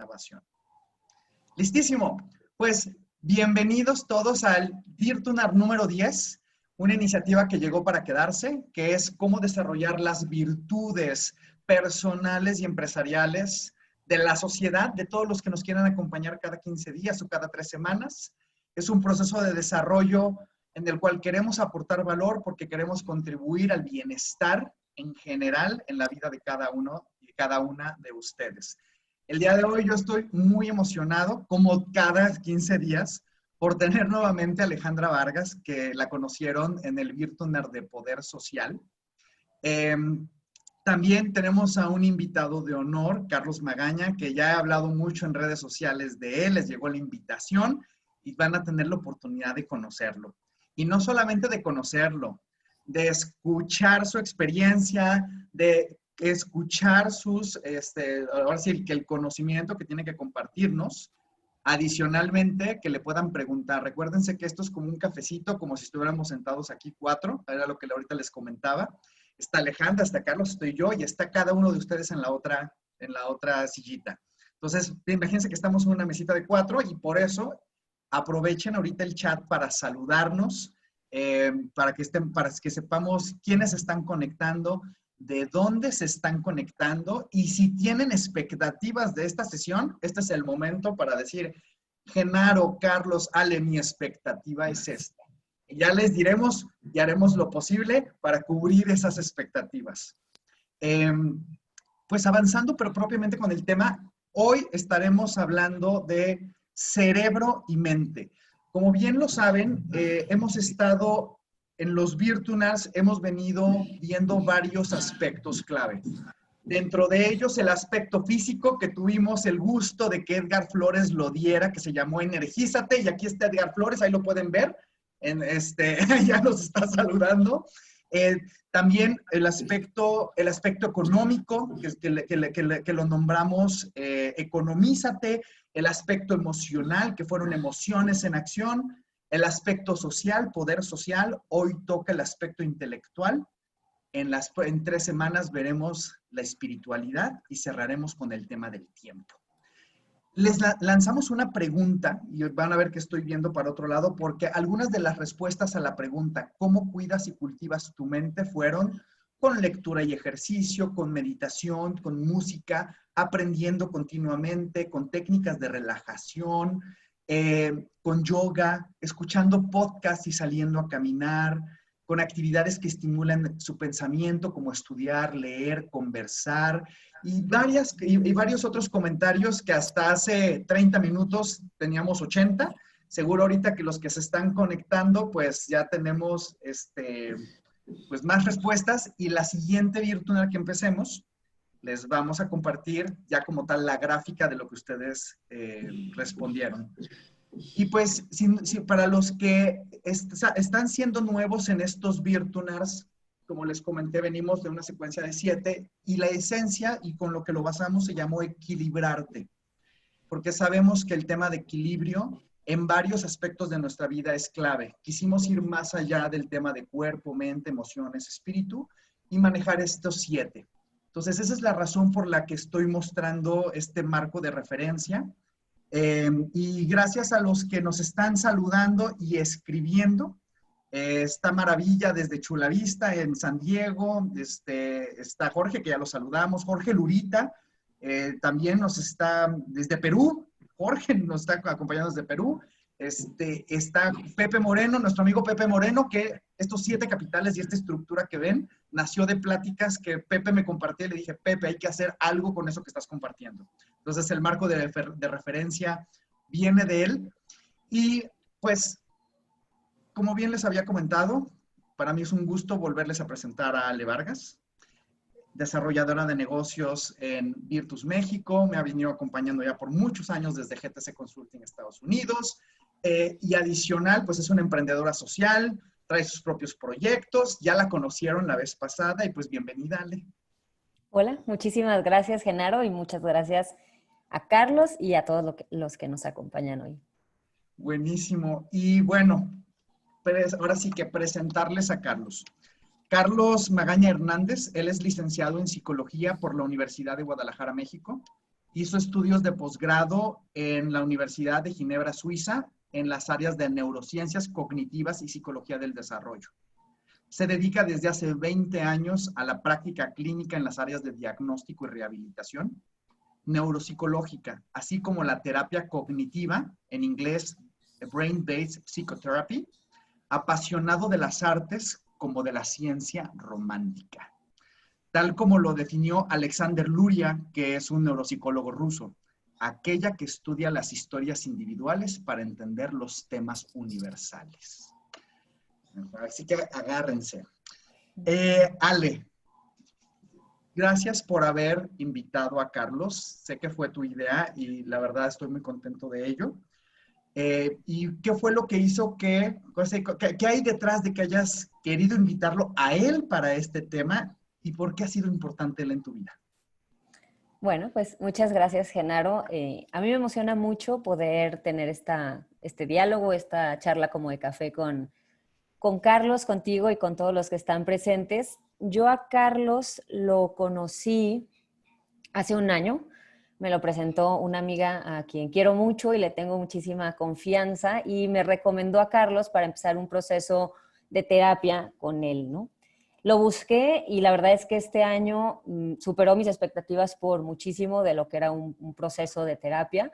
grabación. Listísimo. Pues bienvenidos todos al Virtunar número 10, una iniciativa que llegó para quedarse, que es cómo desarrollar las virtudes personales y empresariales de la sociedad, de todos los que nos quieran acompañar cada 15 días o cada 3 semanas. Es un proceso de desarrollo en el cual queremos aportar valor porque queremos contribuir al bienestar en general en la vida de cada uno y cada una de ustedes. El día de hoy yo estoy muy emocionado, como cada 15 días, por tener nuevamente a Alejandra Vargas, que la conocieron en el Virtunar de Poder Social. También tenemos a un invitado de honor, Carlos Magaña, que ya he hablado mucho en redes sociales de él, les llegó la invitación y van a tener la oportunidad de conocerlo. Y no solamente de conocerlo, de escuchar su experiencia, de escuchar sus, ahora sí, que el conocimiento que tiene que compartirnos. Adicionalmente, que le puedan preguntar. Recuérdense que esto es como un cafecito, como si estuviéramos sentados aquí 4, era lo que ahorita les comentaba. Está Alejandra, está Carlos, estoy yo, y está cada uno de ustedes en la otra sillita. Entonces, imagínense que estamos en una mesita de 4 y por eso aprovechen ahorita el chat para saludarnos, para que sepamos quiénes están conectando, de dónde se están conectando y si tienen expectativas de esta sesión, este es el momento para decir, Genaro, Carlos, Ale, mi expectativa es esta. Y ya les diremos y haremos lo posible para cubrir esas expectativas. Pues avanzando, pero propiamente con el tema, hoy estaremos hablando de cerebro y mente. Como bien lo saben, hemos estado en los Virtunars, hemos venido viendo varios aspectos clave. Dentro de ellos, el aspecto físico, que tuvimos el gusto de que Edgar Flores lo diera, que se llamó Energízate, y aquí está Edgar Flores, ahí lo pueden ver, ya nos está saludando. También el aspecto económico, que lo nombramos Economízate, el aspecto emocional, que fueron emociones en acción, el aspecto social, poder social, hoy toca el aspecto intelectual. En 3 semanas veremos la espiritualidad y cerraremos con el tema del tiempo. Les lanzamos una pregunta y van a ver que estoy viendo para otro lado porque algunas de las respuestas a la pregunta ¿cómo cuidas y cultivas tu mente? Fueron con lectura y ejercicio, con meditación, con música, aprendiendo continuamente, con técnicas de relajación, con yoga, escuchando podcasts y saliendo a caminar, con actividades que estimulan su pensamiento, como estudiar, leer, conversar, y varios otros comentarios que hasta hace 30 minutos teníamos 80. Seguro ahorita que los que se están conectando, pues ya tenemos pues más respuestas, y la siguiente Virtunar que empecemos, les vamos a compartir ya como tal la gráfica de lo que ustedes respondieron. Y pues, para los que están siendo nuevos en estos Virtunars, como les comenté, venimos de una secuencia de 7 y la esencia y con lo que lo basamos se llamó equilibrarte, porque sabemos que el tema de equilibrio en varios aspectos de nuestra vida es clave. Quisimos ir más allá del tema de cuerpo, mente, emociones, espíritu y manejar estos 7. Entonces, esa es la razón por la que estoy mostrando este marco de referencia. Y gracias a los que nos están saludando y escribiendo, está Maravilla desde Chulavista en San Diego, está Jorge, que ya lo saludamos, Jorge Lurita, también nos está desde Perú, Jorge nos está acompañando desde Perú, está Pepe Moreno, nuestro amigo Pepe Moreno, que estos 7 capitales y esta estructura que ven, nació de pláticas que Pepe me compartió y le dije, Pepe, hay que hacer algo con eso que estás compartiendo. Entonces el marco de referencia viene de él. Y pues, como bien les había comentado, para mí es un gusto volverles a presentar a Ale Vargas, desarrolladora de negocios en Virtus México, me ha venido acompañando ya por muchos años desde GTC Consulting Estados Unidos, y adicional, pues es una emprendedora social, trae sus propios proyectos, ya la conocieron la vez pasada y pues bienvenida, Ale. Hola, muchísimas gracias, Genaro, y muchas gracias a Carlos y a todos los que nos acompañan hoy. Buenísimo. Y bueno, ahora sí que presentarles a Carlos. Carlos Magaña Hernández, él es licenciado en Psicología por la Universidad de Guadalajara, México. Hizo estudios de posgrado en la Universidad de Ginebra, Suiza, en las áreas de neurociencias cognitivas y psicología del desarrollo. Se dedica desde hace 20 años a la práctica clínica en las áreas de diagnóstico y rehabilitación, neuropsicológica, así como la terapia cognitiva, en inglés Brain-Based Psychotherapy, apasionado de las artes como de la ciencia romántica, tal como lo definió Alexander Luria, que es un neuropsicólogo ruso, aquella que estudia las historias individuales para entender los temas universales. Así que agárrense. Ale, gracias por haber invitado a Carlos. Sé que fue tu idea y la verdad estoy muy contento de ello. ¿Y qué fue lo que hizo qué hay detrás de que hayas querido invitarlo a él para este tema y por qué ha sido importante él en tu vida? Bueno, pues muchas gracias, Genaro. A mí me emociona mucho poder tener este diálogo, esta charla como de café con Carlos, contigo y con todos los que están presentes. Yo a Carlos lo conocí hace un año. Me lo presentó una amiga a quien quiero mucho y le tengo muchísima confianza y me recomendó a Carlos para empezar un proceso de terapia con él, ¿no? Lo busqué y la verdad es que este año superó mis expectativas por muchísimo de lo que era un proceso de terapia.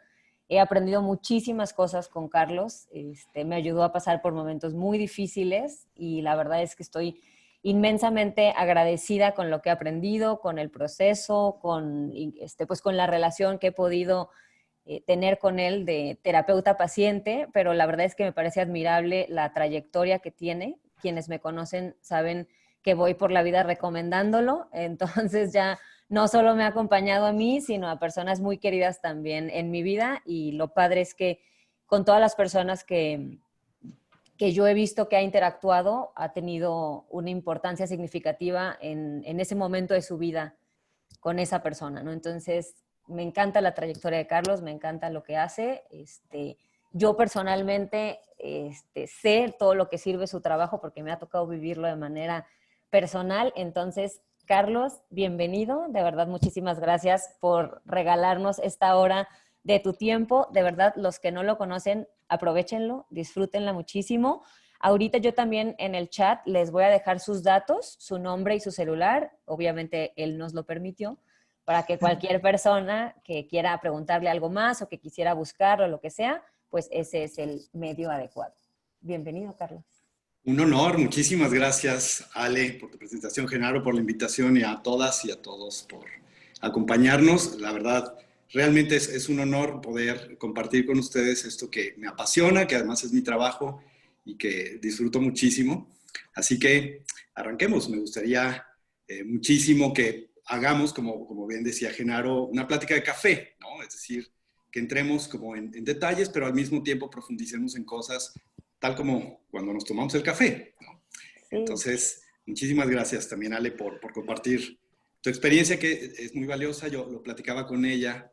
He aprendido muchísimas cosas con Carlos. Me ayudó a pasar por momentos muy difíciles y la verdad es que estoy inmensamente agradecida con lo que he aprendido, con el proceso, pues con la relación que he podido tener con él de terapeuta-paciente, pero la verdad es que me parece admirable la trayectoria que tiene. Quienes me conocen saben que voy por la vida recomendándolo, entonces ya no solo me ha acompañado a mí, sino a personas muy queridas también en mi vida y lo padre es que con todas las personas que yo he visto que ha interactuado, ha tenido una importancia significativa en ese momento de su vida con esa persona, ¿no? Entonces, me encanta la trayectoria de Carlos, me encanta lo que hace. Yo personalmente sé todo lo que sirve su trabajo porque me ha tocado vivirlo de manera personal. Entonces, Carlos, bienvenido. De verdad, muchísimas gracias por regalarnos esta hora de tu tiempo. De verdad, los que no lo conocen, aprovéchenlo, disfrútenla muchísimo. Ahorita yo también en el chat les voy a dejar sus datos, su nombre y su celular. Obviamente él nos lo permitió para que cualquier persona que quiera preguntarle algo más o que quisiera buscarlo o lo que sea, pues ese es el medio adecuado. Bienvenido, Carlos. Un honor, muchísimas gracias, Ale, por tu presentación, Genaro, por la invitación y a todas y a todos por acompañarnos. La verdad, realmente es un honor poder compartir con ustedes esto que me apasiona, que además es mi trabajo y que disfruto muchísimo. Así que arranquemos. Me gustaría muchísimo que hagamos, como bien decía Genaro, una plática de café, ¿no? Es decir, que entremos como en detalles, pero al mismo tiempo profundicemos en cosas tal como cuando nos tomamos el café, ¿no? Sí. Entonces, muchísimas gracias también, Ale, por compartir tu experiencia, que es muy valiosa. Yo lo platicaba con ella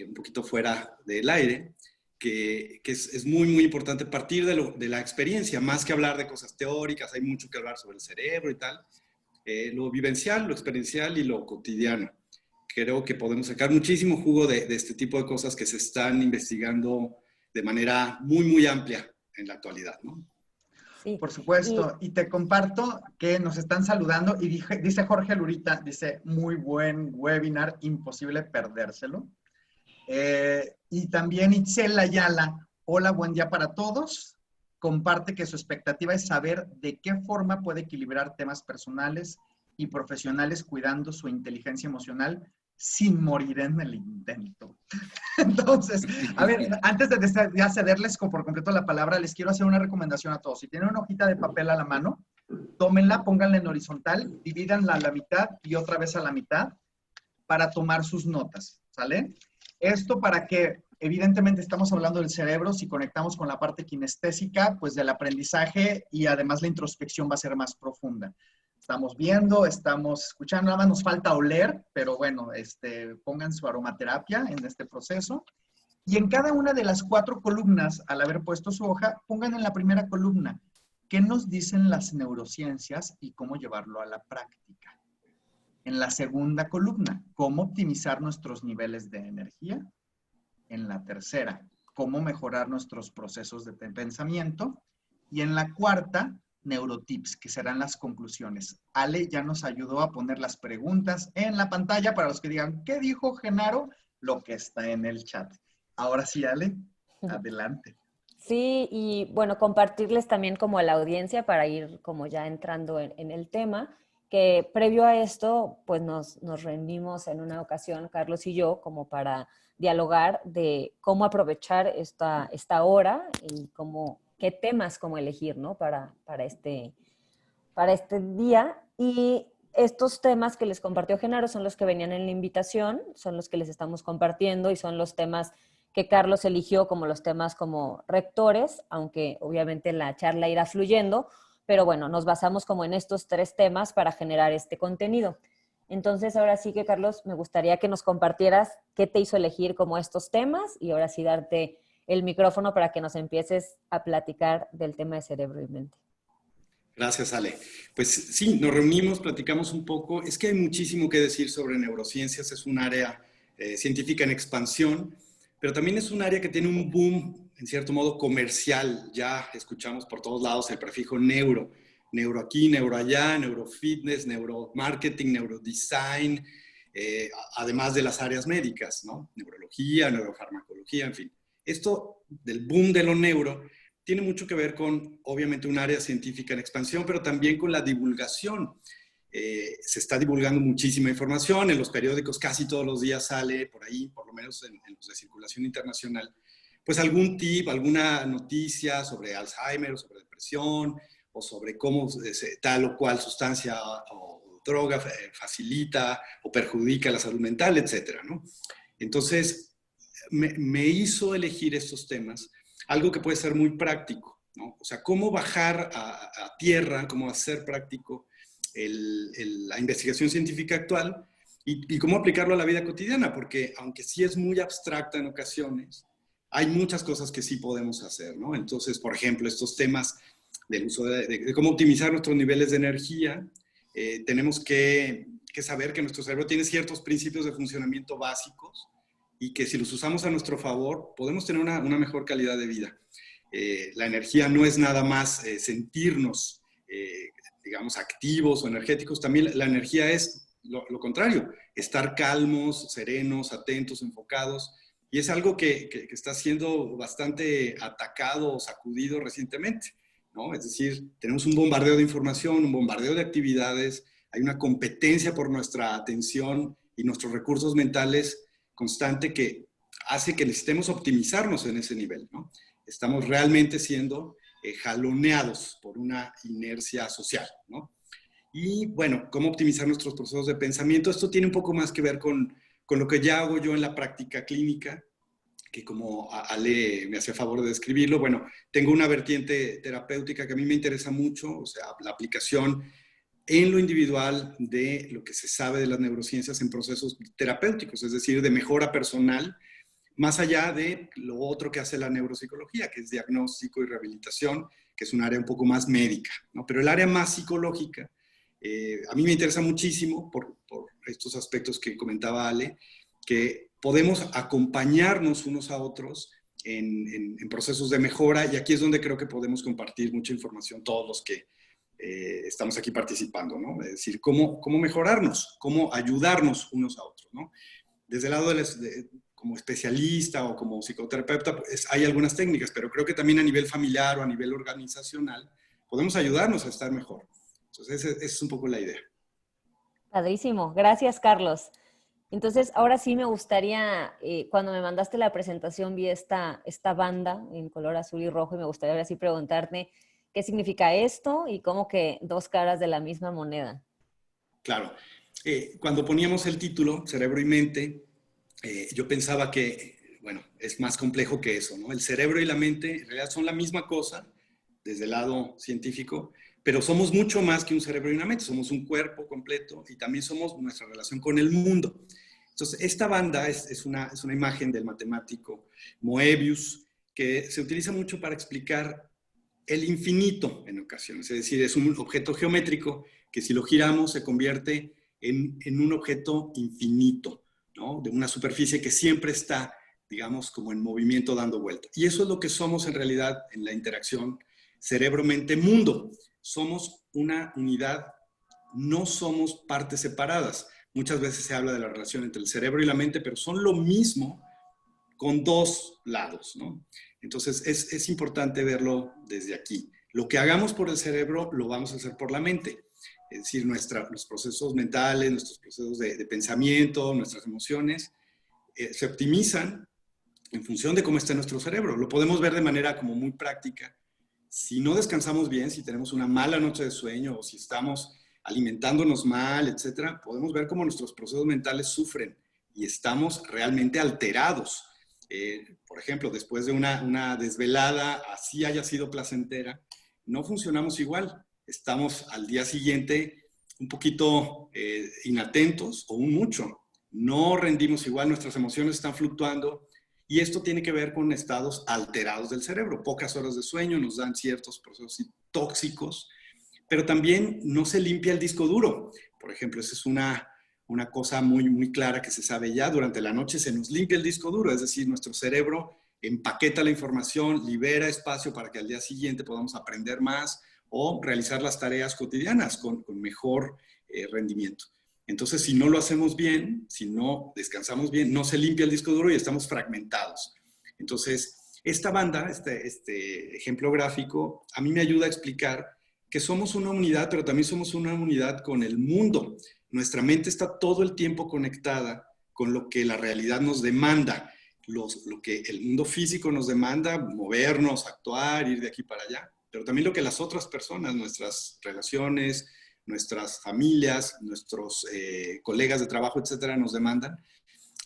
un poquito fuera del aire, que es muy, muy importante partir de la experiencia, más que hablar de cosas teóricas. Hay mucho que hablar sobre el cerebro y tal. Lo vivencial, lo experiencial y lo cotidiano. Creo que podemos sacar muchísimo jugo de este tipo de cosas que se están investigando de manera muy, muy amplia en la actualidad, ¿no? Sí. Por supuesto. Y te comparto que nos están saludando y dice Jorge Lurita, dice, muy buen webinar, imposible perdérselo. Y también Itzel Ayala, hola, buen día para todos. Comparte que su expectativa es saber de qué forma puede equilibrar temas personales y profesionales cuidando su inteligencia emocional sin morir en el intento. Entonces, a ver, antes de ya cederles por completo la palabra, les quiero hacer una recomendación a todos. Si tienen una hojita de papel a la mano, tómenla, pónganla en horizontal, divídanla a la mitad y otra vez a la mitad para tomar sus notas, ¿sale? Esto para que, evidentemente, estamos hablando del cerebro, si conectamos con la parte kinestésica, pues del aprendizaje y además la introspección va a ser más profunda. Estamos viendo, estamos escuchando, nada más nos falta oler, pero bueno, pongan su aromaterapia en este proceso. Y en cada una de las 4 columnas, al haber puesto su hoja, pongan en la primera columna qué nos dicen las neurociencias y cómo llevarlo a la práctica. En la segunda columna, cómo optimizar nuestros niveles de energía. En la tercera, cómo mejorar nuestros procesos de pensamiento. Y en la cuarta, neurotips, que serán las conclusiones. Ale ya nos ayudó a poner las preguntas en la pantalla para los que digan, ¿qué dijo Genaro? Lo que está en el chat. Ahora sí, Ale, adelante. Sí, y bueno, compartirles también como a la audiencia para ir como ya entrando en el tema, que previo a esto, pues nos reunimos en una ocasión, Carlos y yo, como para dialogar de cómo aprovechar esta hora y cómo, qué temas como elegir, ¿no? Para este día. Y estos temas que les compartió Genaro son los que venían en la invitación, son los que les estamos compartiendo y son los temas que Carlos eligió como los temas como rectores, aunque obviamente la charla irá fluyendo, pero bueno, nos basamos como en estos 3 temas para generar este contenido. Entonces, ahora sí que, Carlos, me gustaría que nos compartieras qué te hizo elegir como estos temas y ahora sí darte el micrófono para que nos empieces a platicar del tema de cerebro y mente. Gracias, Ale. Pues sí, nos reunimos, platicamos un poco. Es que hay muchísimo que decir sobre neurociencias. Es un área científica en expansión, pero también es un área que tiene un boom, en cierto modo, comercial. Ya escuchamos por todos lados el prefijo neuro. Neuro aquí, neuro allá, neurofitness, neuromarketing, neurodesign, además de las áreas médicas, ¿no? Neurología, neurofarmacología, en fin. Esto del boom de lo neuro tiene mucho que ver con, obviamente, un área científica en expansión, pero también con la divulgación. Se está divulgando muchísima información, en los periódicos casi todos los días sale por ahí, por lo menos en los de circulación internacional, pues algún tip, alguna noticia sobre Alzheimer o sobre depresión o sobre cómo tal o cual sustancia o droga facilita o perjudica la salud mental, etcétera, ¿no? Entonces, me hizo elegir estos temas algo que puede ser muy práctico, ¿no? O sea, cómo bajar a tierra, cómo hacer práctico la investigación científica actual y cómo aplicarlo a la vida cotidiana, porque aunque sí es muy abstracta en ocasiones, hay muchas cosas que sí podemos hacer, ¿no? Entonces, por ejemplo, estos temas del uso de cómo optimizar nuestros niveles de energía, tenemos que saber que nuestro cerebro tiene ciertos principios de funcionamiento básicos y que si los usamos a nuestro favor, podemos tener una mejor calidad de vida. La energía no es nada más sentirnos, digamos, activos o energéticos. También la energía es lo contrario, estar calmos, serenos, atentos, enfocados. Y es algo que está siendo bastante atacado o sacudido recientemente, ¿no? Es decir, tenemos un bombardeo de información, un bombardeo de actividades, hay una competencia por nuestra atención y nuestros recursos mentales constante que hace que necesitemos optimizarnos en ese nivel, ¿no? Estamos realmente siendo jaloneados por una inercia social, ¿no? Y bueno, cómo optimizar nuestros procesos de pensamiento. Esto tiene un poco más que ver con lo que ya hago yo en la práctica clínica, que como Ale me hacía favor de describirlo, bueno, tengo una vertiente terapéutica que a mí me interesa mucho, o sea, la aplicación en lo individual de lo que se sabe de las neurociencias en procesos terapéuticos, es decir, de mejora personal, más allá de lo otro que hace la neuropsicología, que es diagnóstico y rehabilitación, que es un área un poco más médica, ¿no? Pero el área más psicológica, a mí me interesa muchísimo por estos aspectos que comentaba Ale, que podemos acompañarnos unos a otros en procesos de mejora, y aquí es donde creo que podemos compartir mucha información todos los que estamos aquí participando, ¿no? Es decir, cómo mejorarnos, cómo ayudarnos unos a otros, ¿no? Desde el lado como especialista o como psicoterapeuta, pues, hay algunas técnicas, pero creo que también a nivel familiar o a nivel organizacional podemos ayudarnos a estar mejor. Entonces, esa es un poco la idea. Padrísimo. Gracias, Carlos. Entonces, ahora sí me gustaría, cuando me mandaste la presentación, vi esta banda en color azul y rojo y me gustaría ahora sí preguntarte qué significa esto y cómo que 2 caras de la misma moneda. Claro. Cuando poníamos el título, Cerebro y Mente, yo pensaba que, bueno, es más complejo que eso, ¿no? El cerebro y la mente en realidad son la misma cosa desde el lado científico, pero somos mucho más que un cerebro y una mente, somos un cuerpo completo y también somos nuestra relación con el mundo. Entonces, esta banda es una imagen del matemático Moebius que se utiliza mucho para explicar el infinito en ocasiones, es decir, es un objeto geométrico que si lo giramos se convierte en un objeto infinito, ¿no? De una superficie que siempre está, digamos, como en movimiento dando vuelta. Y eso es lo que somos en realidad en la interacción cerebro-mente-mundo. Somos una unidad, no somos partes separadas. Muchas veces se habla de la relación entre el cerebro y la mente, pero son lo mismo con dos lados, ¿no? Entonces es importante verlo desde aquí. Lo que hagamos por el cerebro lo vamos a hacer por la mente. Es decir, los procesos mentales, nuestros procesos de pensamiento, nuestras emociones, se optimizan en función de cómo está nuestro cerebro. Lo podemos ver de manera como muy práctica. Si no descansamos bien, si tenemos una mala noche de sueño o si estamos alimentándonos mal, etcétera, podemos ver cómo nuestros procesos mentales sufren y estamos realmente alterados. Por ejemplo, después de una desvelada, así haya sido placentera, no funcionamos igual. Estamos al día siguiente un poquito inatentos o un mucho. No rendimos igual, nuestras emociones están fluctuando y esto tiene que ver con estados alterados del cerebro. Pocas horas de sueño nos dan ciertos procesos tóxicos, pero también no se limpia el disco duro. Por ejemplo, esa es una cosa muy, muy clara que se sabe ya. Durante la noche se nos limpia el disco duro, es decir, nuestro cerebro empaqueta la información, libera espacio para que al día siguiente podamos aprender más o realizar las tareas cotidianas con mejor rendimiento. Entonces, si no lo hacemos bien, si no descansamos bien, no se limpia el disco duro y estamos fragmentados. Entonces, esta banda, este ejemplo gráfico, a mí me ayuda a explicar que somos una unidad, pero también somos una unidad con el mundo. Nuestra mente está todo el tiempo conectada con lo que la realidad nos demanda, lo que el mundo físico nos demanda, movernos, actuar, ir de aquí para allá, pero también lo que las otras personas, nuestras relaciones, nuestras familias, nuestros colegas de trabajo, etcétera, nos demandan.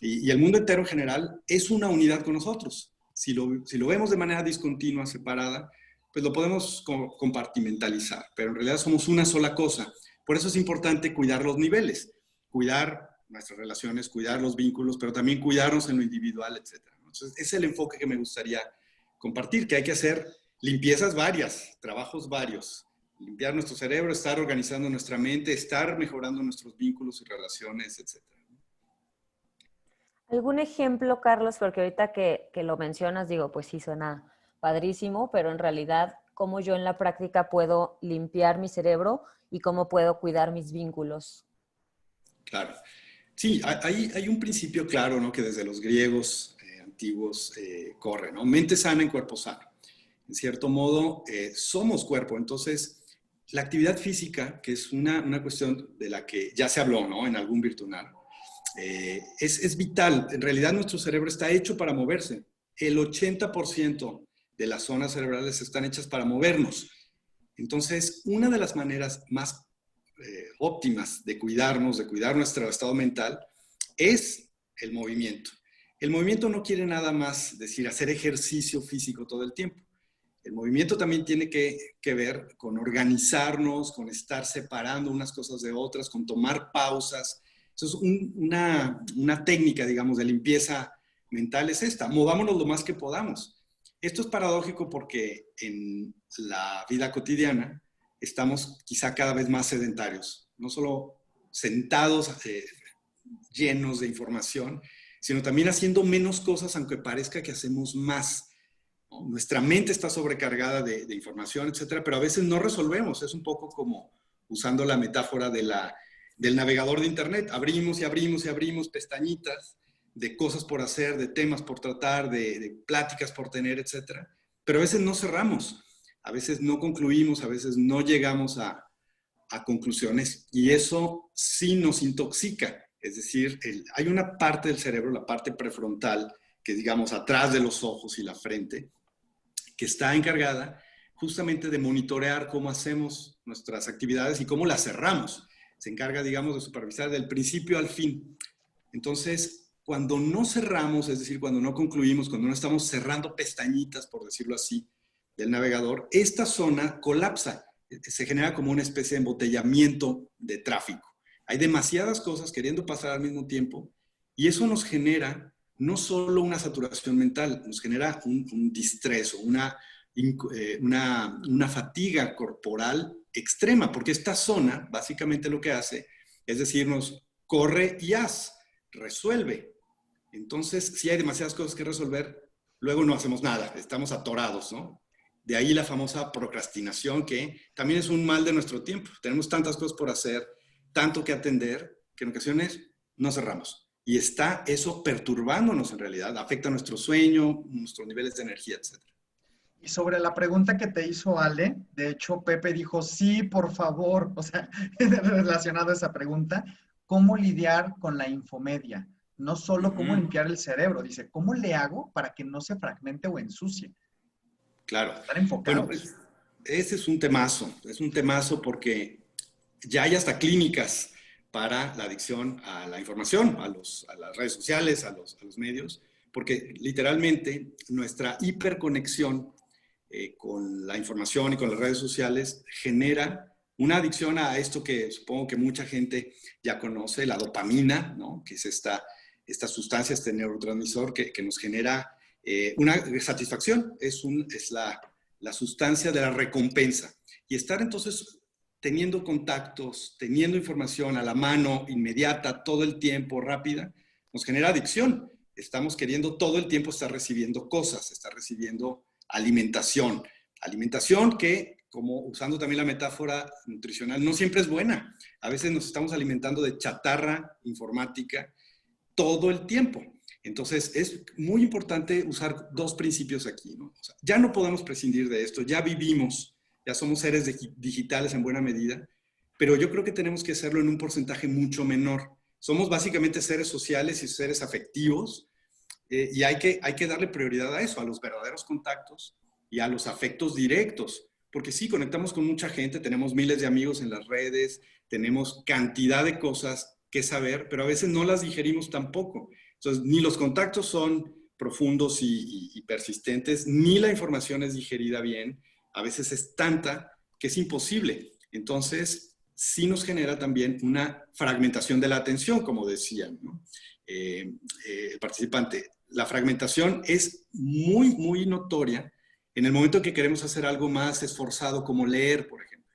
Y el mundo entero en general es una unidad con nosotros. Si lo vemos de manera discontinua, separada, pues lo podemos compartimentalizar, pero en realidad somos una sola cosa. Por eso es importante cuidar los niveles, cuidar nuestras relaciones, cuidar los vínculos, pero también cuidarnos en lo individual, etcétera. Entonces, ese es el enfoque que me gustaría compartir, que hay que hacer limpiezas varias, trabajos varios. Limpiar nuestro cerebro, estar organizando nuestra mente, estar mejorando nuestros vínculos y relaciones, etcétera. ¿Algún ejemplo, Carlos? Porque ahorita que lo mencionas, digo, pues sí suena padrísimo, pero en realidad, ¿cómo yo en la práctica puedo limpiar mi cerebro y cómo puedo cuidar mis vínculos? Claro. Sí, hay un principio claro, ¿no? Que desde los griegos antiguos corre, ¿no? Mente sana en cuerpo sano. En cierto modo, somos cuerpo. Entonces, la actividad física, que es una cuestión de la que ya se habló, ¿no? En algún virtual, es vital. En realidad, nuestro cerebro está hecho para moverse. El 80% de las zonas cerebrales están hechas para movernos. Entonces, una de las maneras más óptimas de cuidarnos, de cuidar nuestro estado mental, es el movimiento. El movimiento no quiere nada más decir hacer ejercicio físico todo el tiempo. El movimiento también tiene que ver con organizarnos, con estar separando unas cosas de otras, con tomar pausas. Entonces, una técnica, digamos, de limpieza mental es esta: movámonos lo más que podamos. Esto es paradójico porque en la vida cotidiana estamos quizá cada vez más sedentarios, no solo sentados llenos de información, sino también haciendo menos cosas, aunque parezca que hacemos más, ¿no? Nuestra mente está sobrecargada de información, etcétera, pero a veces no resolvemos. Es un poco como usando la metáfora del navegador de Internet. Abrimos y abrimos y abrimos pestañitas de cosas por hacer, de temas por tratar, de pláticas por tener, etcétera, pero a veces no cerramos. A veces no concluimos, a veces no llegamos a conclusiones y eso sí nos intoxica. Es decir, hay una parte del cerebro, la parte prefrontal, que digamos atrás de los ojos y la frente, que está encargada justamente de monitorear cómo hacemos nuestras actividades y cómo las cerramos. Se encarga, digamos, de supervisar del principio al fin. Entonces, cuando no cerramos, es decir, cuando no concluimos, cuando no estamos cerrando pestañitas, por decirlo así, del navegador, esta zona colapsa, se genera como una especie de embotellamiento de tráfico. Hay demasiadas cosas queriendo pasar al mismo tiempo y eso nos genera no solo una saturación mental, nos genera un distrés o una fatiga corporal extrema, porque esta zona básicamente lo que hace es decirnos, corre y haz, resuelve. Entonces, si hay demasiadas cosas que resolver, luego no hacemos nada, estamos atorados, ¿no? De ahí la famosa procrastinación, que también es un mal de nuestro tiempo. Tenemos tantas cosas por hacer, tanto que atender, que en ocasiones no cerramos. Y está eso perturbándonos en realidad, afecta nuestro sueño, nuestros niveles de energía, etc. Y sobre la pregunta que te hizo Ale, de hecho Pepe dijo, sí, por favor, o sea, relacionado a esa pregunta, ¿cómo lidiar con la infomedia? No solo cómo limpiar el cerebro, dice, ¿cómo le hago para que no se fragmente o ensucie? Claro. Estar Bueno, enfocados. pues ese es un temazo porque ya hay hasta clínicas para la adicción a la información, a las redes sociales, a los medios, porque literalmente nuestra hiperconexión con la información y con las redes sociales genera una adicción a esto que supongo que mucha gente ya conoce, la dopamina, ¿no? Que es esta sustancia, este neurotransmisor que nos genera una satisfacción, es la sustancia de la recompensa. Y estar entonces teniendo contactos, teniendo información a la mano, inmediata, todo el tiempo, rápida, nos genera adicción. Estamos queriendo todo el tiempo estar recibiendo cosas, estar recibiendo alimentación. Alimentación que, como usando también la metáfora nutricional, no siempre es buena. A veces nos estamos alimentando de chatarra informática todo el tiempo. Entonces, es muy importante usar dos principios aquí, ¿no? O sea, ya no podemos prescindir de esto, ya vivimos, ya somos seres digitales en buena medida, pero yo creo que tenemos que hacerlo en un porcentaje mucho menor. Somos básicamente seres sociales y seres afectivos, y hay que darle prioridad a eso, a los verdaderos contactos y a los afectos directos, porque sí, conectamos con mucha gente, tenemos miles de amigos en las redes, tenemos cantidad de cosas que saber, pero a veces no las digerimos tampoco. Entonces, ni los contactos son profundos y persistentes, ni la información es digerida bien. A veces es tanta que es imposible. Entonces, sí nos genera también una fragmentación de la atención, como decían, ¿no? El participante. La fragmentación es muy, muy notoria en el momento que queremos hacer algo más esforzado, como leer, por ejemplo.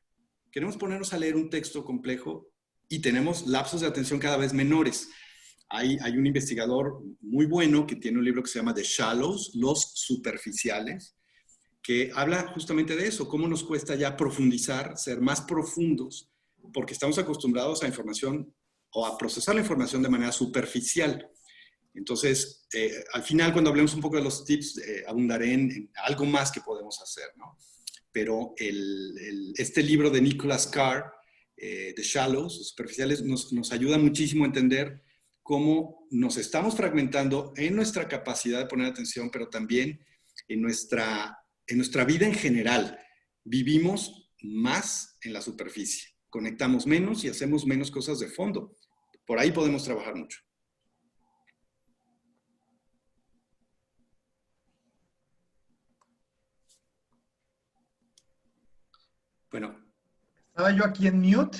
Queremos ponernos a leer un texto complejo y tenemos lapsos de atención cada vez menores. Hay un investigador muy bueno que tiene un libro que se llama The Shallows, Los Superficiales, que habla justamente de eso, cómo nos cuesta ya profundizar, ser más profundos, porque estamos acostumbrados a información o a procesar la información de manera superficial. Entonces, al final, cuando hablemos un poco de los tips, abundaré en algo más que podemos hacer, ¿no? Pero este libro de Nicholas Carr, The Shallows, Superficiales, nos ayuda muchísimo a entender cómo nos estamos fragmentando en nuestra capacidad de poner atención, pero también en nuestra vida en general. Vivimos más en la superficie, conectamos menos y hacemos menos cosas de fondo. Por ahí podemos trabajar mucho. Bueno. Estaba yo aquí en mute,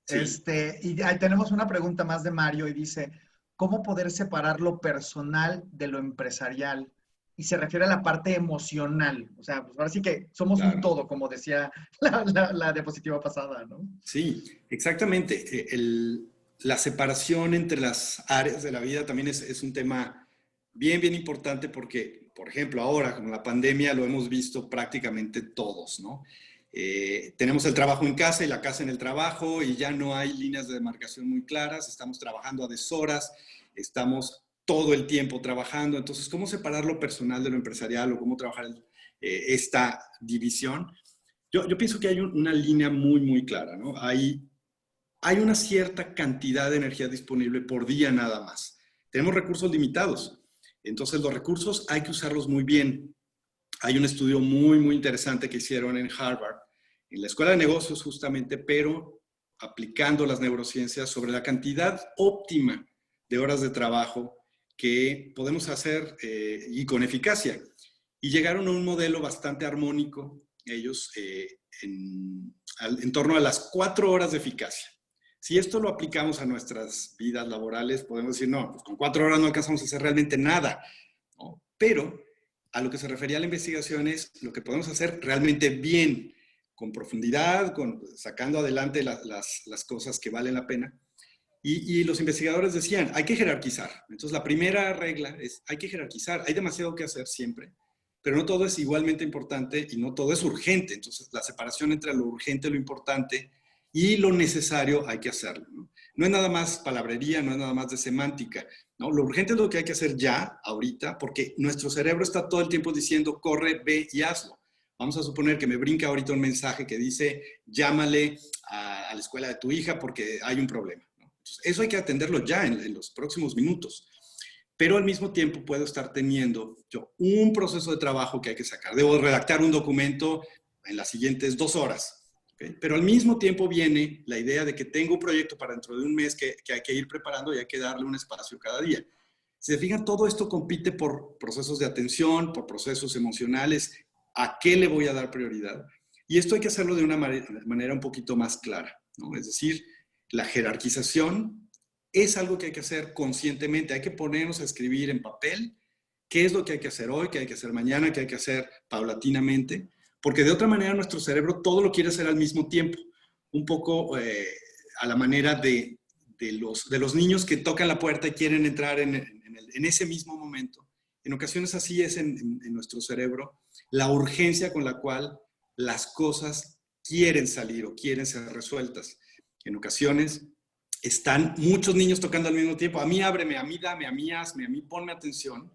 Sí. y ahí tenemos una pregunta más de Mario y dice, ¿cómo poder separar lo personal de lo empresarial? Y se refiere a la parte emocional. O sea, pues ahora sí que somos un Claro. todo, como decía la diapositiva pasada, ¿no? Sí, exactamente. La separación entre las áreas de la vida también es un tema bien, bien importante porque, por ejemplo, ahora con la pandemia lo hemos visto prácticamente todos, ¿no? Tenemos el trabajo en casa y la casa en el trabajo y ya no hay líneas de demarcación muy claras, estamos trabajando a deshoras, estamos todo el tiempo trabajando. Entonces, ¿cómo separar lo personal de lo empresarial o cómo trabajar esta división? Yo pienso que hay una línea muy, muy clara, ¿no? Hay una cierta cantidad de energía disponible por día nada más. Tenemos recursos limitados, entonces los recursos hay que usarlos muy bien. Hay un estudio muy, muy interesante que hicieron en Harvard, en la Escuela de Negocios justamente, pero aplicando las neurociencias sobre la cantidad óptima de horas de trabajo que podemos hacer y con eficacia. Y llegaron a un modelo bastante armónico, ellos, en torno a las 4 horas de eficacia. Si esto lo aplicamos a nuestras vidas laborales, podemos decir, no, pues con 4 horas no alcanzamos a hacer realmente nada, ¿no? Pero a lo que se refería a la investigación es lo que podemos hacer realmente bien, con profundidad, sacando adelante las cosas que valen la pena, Y los investigadores decían, hay que jerarquizar. Entonces, la primera regla es, hay que jerarquizar. Hay demasiado que hacer siempre, pero no todo es igualmente importante y no todo es urgente. Entonces, la separación entre lo urgente, lo importante y lo necesario hay que hacerlo, ¿no? No es nada más palabrería, no es nada más de semántica, ¿no? Lo urgente es lo que hay que hacer ya, ahorita, porque nuestro cerebro está todo el tiempo diciendo, corre, ve y hazlo. Vamos a suponer que me brinca ahorita un mensaje que dice, llámale a la escuela de tu hija porque hay un problema. Eso hay que atenderlo ya en los próximos minutos. Pero al mismo tiempo puedo estar teniendo yo un proceso de trabajo que hay que sacar. Debo redactar un documento en las siguientes 2 horas. ¿Okay? Pero al mismo tiempo viene la idea de que tengo un proyecto para dentro de un mes que hay que ir preparando y hay que darle un espacio cada día. Si se fijan, todo esto compite por procesos de atención, por procesos emocionales. ¿A qué le voy a dar prioridad? Y esto hay que hacerlo de una manera un poquito más clara, ¿no? Es decir, la jerarquización es algo que hay que hacer conscientemente. Hay que ponernos a escribir en papel qué es lo que hay que hacer hoy, qué hay que hacer mañana, qué hay que hacer paulatinamente, porque de otra manera nuestro cerebro todo lo quiere hacer al mismo tiempo. Un poco a la manera de los niños que tocan la puerta y quieren entrar en ese mismo momento. En ocasiones así es en nuestro cerebro la urgencia con la cual las cosas quieren salir o quieren ser resueltas. En ocasiones están muchos niños tocando al mismo tiempo. A mí ábreme, a mí dame, a mí hazme, a mí ponme atención.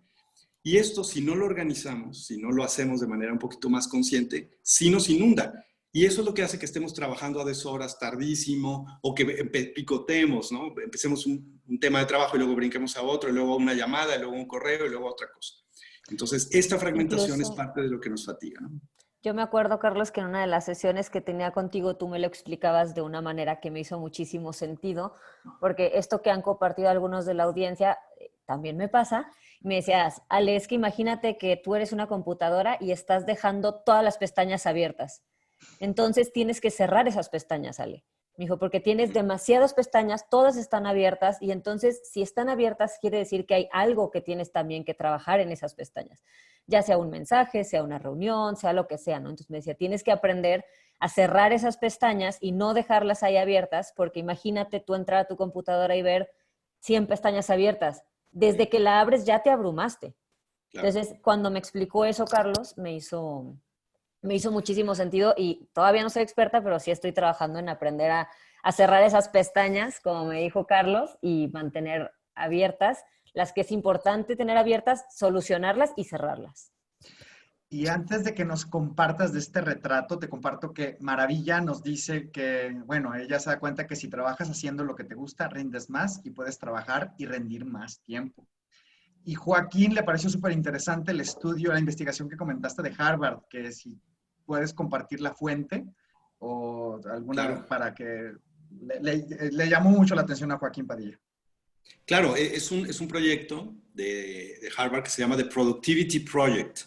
Y esto, si no lo organizamos, si no lo hacemos de manera un poquito más consciente, sí nos inunda. Y eso es lo que hace que estemos trabajando a deshoras, tardísimo, o que picotemos, ¿no? Empecemos un tema de trabajo y luego brinquemos a otro, y luego a una llamada, y luego a un correo, y luego a otra cosa. Entonces, esta fragmentación es parte de lo que nos fatiga, ¿no? Yo me acuerdo, Carlos, que en una de las sesiones que tenía contigo, tú me lo explicabas de una manera que me hizo muchísimo sentido, porque esto que han compartido algunos de la audiencia también me pasa. Me decías, Ale, es que imagínate que tú eres una computadora y estás dejando todas las pestañas abiertas. Entonces tienes que cerrar esas pestañas, Ale. Me dijo, porque tienes demasiadas pestañas, todas están abiertas y entonces si están abiertas quiere decir que hay algo que tienes también que trabajar en esas pestañas. Ya sea un mensaje, sea una reunión, sea lo que sea, ¿no? Entonces me decía, tienes que aprender a cerrar esas pestañas y no dejarlas ahí abiertas, porque imagínate tú entrar a tu computadora y ver 100 pestañas abiertas. Desde que la abres ya te abrumaste. Claro. Entonces, cuando me explicó eso, Carlos, me hizo muchísimo sentido y todavía no soy experta, pero sí estoy trabajando en aprender a cerrar esas pestañas, como me dijo Carlos, y mantener abiertas las que es importante tener abiertas, solucionarlas y cerrarlas. Y antes de que nos compartas de este retrato, te comparto que Maravilla nos dice que, bueno, ella se da cuenta que si trabajas haciendo lo que te gusta, rindes más y puedes trabajar y rendir más tiempo. Y Joaquín le pareció súper interesante el estudio, la investigación que comentaste de Harvard, que si puedes compartir la fuente o alguna, claro, para que le llamó mucho la atención a Joaquín Padilla. Claro, es un proyecto de Harvard que se llama The Productivity Project.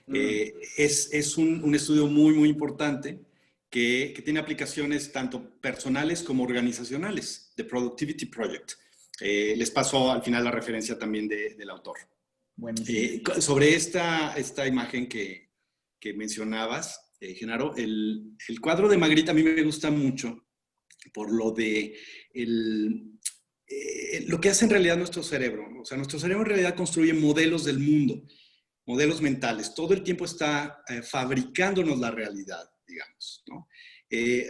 Es un estudio muy, muy importante que tiene aplicaciones tanto personales como organizacionales, The Productivity Project. Les paso al final la referencia también del autor. Sobre esta imagen que mencionabas, Genaro, el cuadro de Magritte a mí me gusta mucho por lo de lo que hace en realidad nuestro cerebro. O sea, nuestro cerebro en realidad construye modelos del mundo, modelos mentales. Todo el tiempo está fabricándonos la realidad, digamos, ¿no?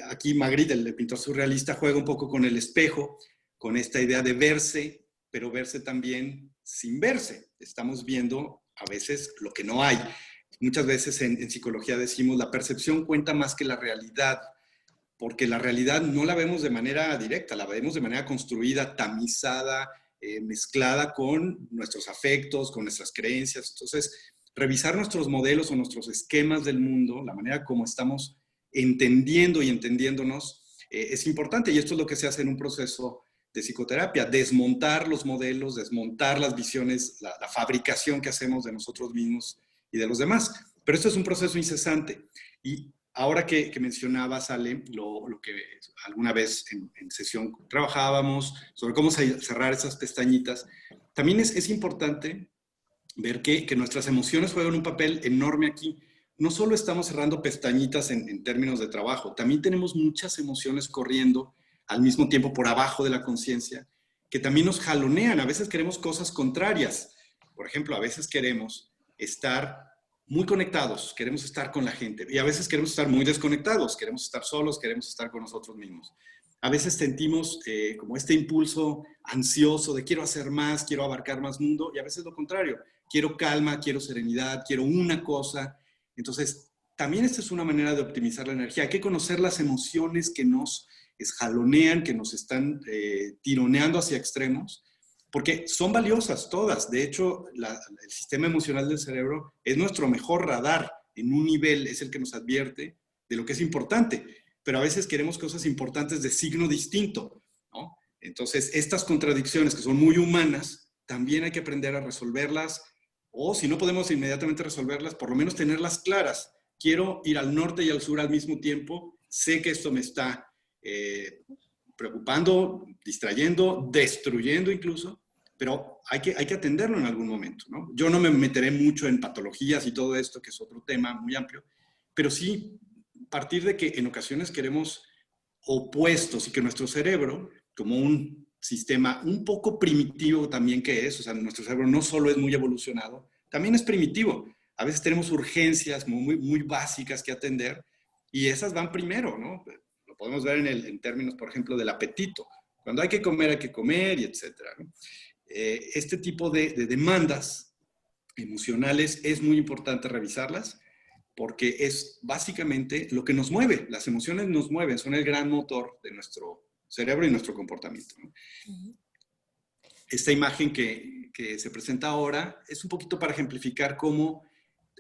Aquí Magritte, el pintor surrealista, juega un poco con el espejo, con esta idea de verse, pero verse también sin verse. Estamos viendo a veces lo que no hay. Muchas veces en psicología decimos la percepción cuenta más que la realidad, porque la realidad no la vemos de manera directa, la vemos de manera construida, tamizada, mezclada con nuestros afectos, con nuestras creencias. Entonces, revisar nuestros modelos o nuestros esquemas del mundo, la manera como estamos entendiendo y entendiéndonos, es importante. Y esto es lo que se hace en un proceso de psicoterapia, desmontar los modelos, desmontar las visiones, la fabricación que hacemos de nosotros mismos y de los demás. Pero esto es un proceso incesante. Y ahora que mencionabas, Ale, lo que alguna vez en sesión trabajábamos, sobre cómo cerrar esas pestañitas, también es importante ver que nuestras emociones juegan un papel enorme aquí. No solo estamos cerrando pestañitas en términos de trabajo, también tenemos muchas emociones corriendo al mismo tiempo por abajo de la conciencia que también nos jalonean. A veces queremos cosas contrarias. Por ejemplo, a veces queremos estar muy conectados, queremos estar con la gente, y a veces queremos estar muy desconectados, queremos estar solos, queremos estar con nosotros mismos. A veces sentimos como este impulso ansioso de quiero hacer más, quiero abarcar más mundo, y a veces lo contrario, quiero calma, quiero serenidad, quiero una cosa. Entonces, también esta es una manera de optimizar la energía. Hay que conocer las emociones que nos esjalonean, que nos están tironeando hacia extremos, porque son valiosas todas. De hecho, el sistema emocional del cerebro es nuestro mejor radar. En un nivel es el que nos advierte de lo que es importante, pero a veces queremos cosas importantes de signo distinto, ¿no? Entonces, estas contradicciones que son muy humanas, también hay que aprender a resolverlas, o si no podemos inmediatamente resolverlas, por lo menos tenerlas claras. Quiero ir al norte y al sur al mismo tiempo, sé que esto me está preocupando, distrayendo, destruyendo incluso, pero hay que atenderlo en algún momento, ¿no? Yo no me meteré mucho en patologías y todo esto, que es otro tema muy amplio, pero sí partir de que en ocasiones queremos opuestos y que nuestro cerebro, como un sistema un poco primitivo también que es, o sea, nuestro cerebro no solo es muy evolucionado, también es primitivo. A veces tenemos urgencias muy, muy básicas que atender y esas van primero, ¿no? Lo podemos ver en términos, por ejemplo, del apetito. Cuando hay que comer y etcétera, ¿no? Este tipo de demandas emocionales es muy importante revisarlas porque es básicamente lo que nos mueve. Las emociones nos mueven, son el gran motor de nuestro cerebro y nuestro comportamiento, ¿no? Esta imagen que se presenta ahora es un poquito para ejemplificar cómo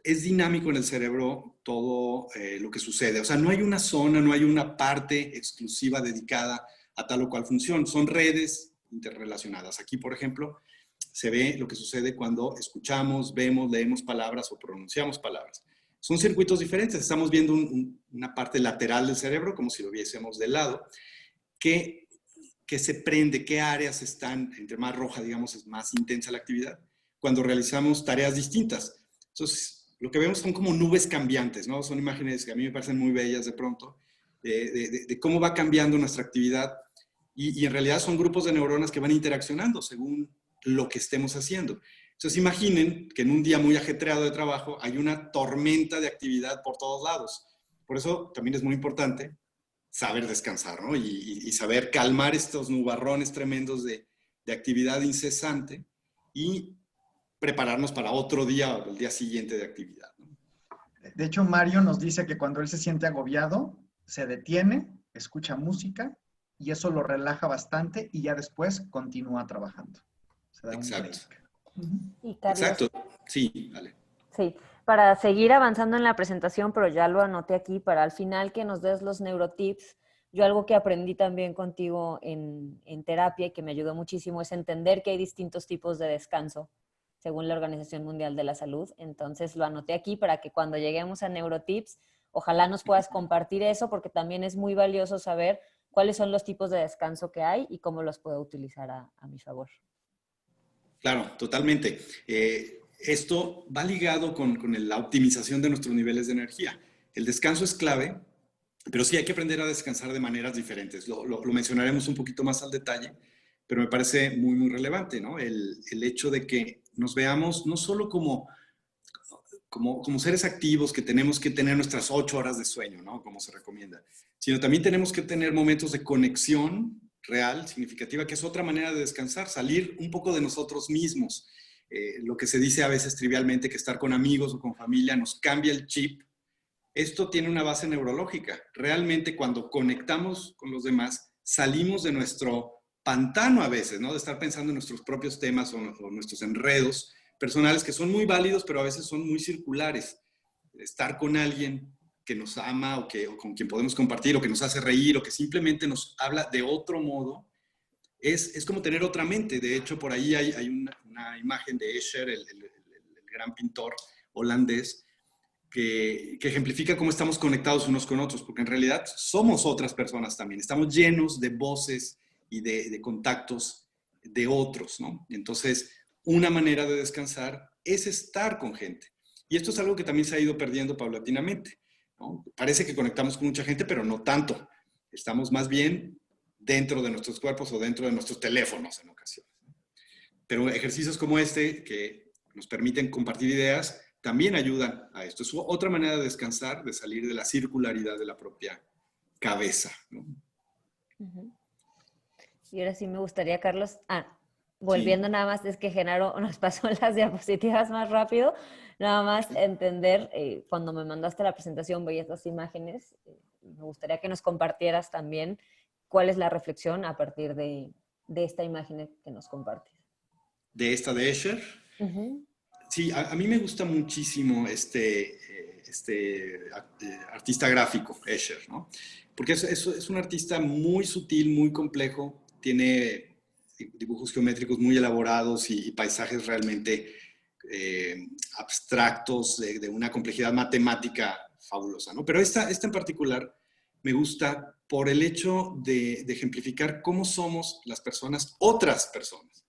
es dinámico en el cerebro todo lo que sucede. O sea, no hay una zona, no hay una parte exclusiva dedicada a tal o cual función. Son redes interrelacionadas. Aquí, por ejemplo, se ve lo que sucede cuando escuchamos, vemos, leemos palabras o pronunciamos palabras. Son circuitos diferentes. Estamos viendo una parte lateral del cerebro, como si lo viésemos de lado, que se prende, qué áreas están, entre más roja, digamos, es más intensa la actividad, cuando realizamos tareas distintas. Entonces, lo que vemos son como nubes cambiantes, ¿no? Son imágenes que a mí me parecen muy bellas de pronto, de cómo va cambiando nuestra actividad, y en realidad son grupos de neuronas que van interaccionando según lo que estemos haciendo. Entonces, imaginen que en un día muy ajetreado de trabajo hay una tormenta de actividad por todos lados. Por eso también es muy importante saber descansar, ¿no? Y saber calmar estos nubarrones tremendos de actividad incesante y prepararnos para otro día o el día siguiente de actividad, ¿no? De hecho, Mario nos dice que cuando él se siente agobiado, se detiene, escucha música y eso lo relaja bastante y ya después continúa trabajando. Se da Exacto. Y Carlos, Exacto. Sí, dale. sí, para seguir avanzando en la presentación, pero ya lo anoté aquí, para al final que nos des los neurotips. Yo algo que aprendí también contigo en terapia y que me ayudó muchísimo es entender que hay distintos tipos de descanso según la Organización Mundial de la Salud. Entonces lo anoté aquí para que cuando lleguemos a neurotips, ojalá nos puedas compartir eso, porque también es muy valioso saber cuáles son los tipos de descanso que hay y cómo los puedo utilizar a mi favor. Claro, totalmente. Esto va ligado con la optimización de nuestros niveles de energía. El descanso es clave, pero sí hay que aprender a descansar de maneras diferentes. Lo mencionaremos un poquito más al detalle, pero me parece muy, muy relevante, ¿no? El hecho de que nos veamos no solo como seres activos que tenemos que tener nuestras 8 horas de sueño, ¿no? Como se recomienda, sino también tenemos que tener momentos de conexión real, significativa, que es otra manera de descansar, salir un poco de nosotros mismos. Lo que se dice a veces trivialmente, que estar con amigos o con familia nos cambia el chip. Esto tiene una base neurológica. Realmente cuando conectamos con los demás, salimos de nuestro pantano a veces, ¿no? De estar pensando en nuestros propios temas o nuestros enredos personales, que son muy válidos, pero a veces son muy circulares. Estar con alguien que nos ama o con quien podemos compartir o que nos hace reír o que simplemente nos habla de otro modo, es como tener otra mente. De hecho, por ahí hay una imagen de Escher, el gran pintor holandés, que ejemplifica cómo estamos conectados unos con otros, porque en realidad somos otras personas también. Estamos llenos de voces y de contactos de otros, ¿no? Entonces, una manera de descansar es estar con gente. Y esto es algo que también se ha ido perdiendo paulatinamente, ¿no? Parece que conectamos con mucha gente, pero no tanto. Estamos más bien dentro de nuestros cuerpos o dentro de nuestros teléfonos en ocasiones. Pero ejercicios como este, que nos permiten compartir ideas, también ayudan a esto. Es otra manera de descansar, de salir de la circularidad de la propia cabeza, ¿no? Ujú. Y ahora sí me gustaría, Carlos, Sí. volviendo nada más, es que Genaro nos pasó las diapositivas más rápido, nada más entender, cuando me mandaste la presentación veía estas imágenes, me gustaría que nos compartieras también cuál es la reflexión a partir de esta imagen que nos compartes. De esta de Escher. Ujú. Sí, a mí me gusta muchísimo artista gráfico, Escher, ¿no? Porque es un artista muy sutil, muy complejo, tiene dibujos geométricos muy elaborados y paisajes realmente abstractos de una complejidad matemática fabulosa, ¿no? Pero esta en particular me gusta por el hecho de ejemplificar cómo somos las personas, otras personas.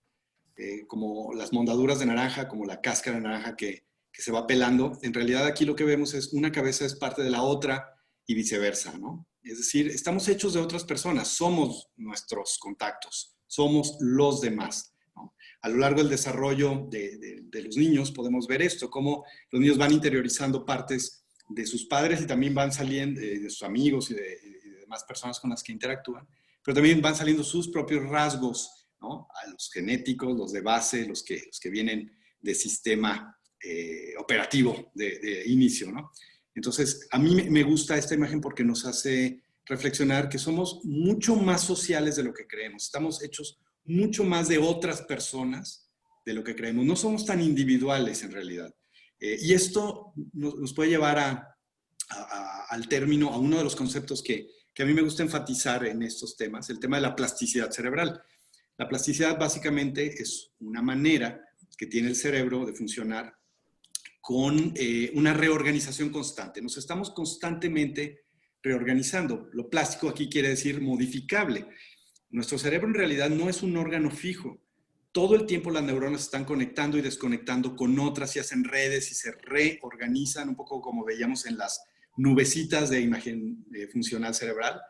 Como las mondaduras de naranja, como la cáscara de naranja que se va pelando. En realidad aquí lo que vemos es una cabeza es parte de la otra y viceversa, ¿no? Es decir, estamos hechos de otras personas, somos nuestros contactos, somos los demás, ¿no? A lo largo del desarrollo de los niños podemos ver esto, cómo los niños van interiorizando partes de sus padres y también van saliendo de sus amigos y de demás personas con las que interactúan, pero también van saliendo sus propios rasgos, ¿no? A los genéticos, los de base, los que vienen de sistema operativo de inicio, ¿no? Entonces, a mí me gusta esta imagen porque nos hace reflexionar que somos mucho más sociales de lo que creemos. Estamos hechos mucho más de otras personas de lo que creemos. No somos tan individuales en realidad. Y esto nos puede llevar al término, a uno de los conceptos que a mí me gusta enfatizar en estos temas, el tema de la plasticidad cerebral. La plasticidad básicamente es una manera que tiene el cerebro de funcionar con una reorganización constante. Nos estamos constantemente reorganizando. Lo plástico aquí quiere decir modificable. Nuestro cerebro en realidad no es un órgano fijo. Todo el tiempo las neuronas están conectando y desconectando con otras y hacen redes y se reorganizan, un poco como veíamos en las nubecitas de imagen funcional cerebral,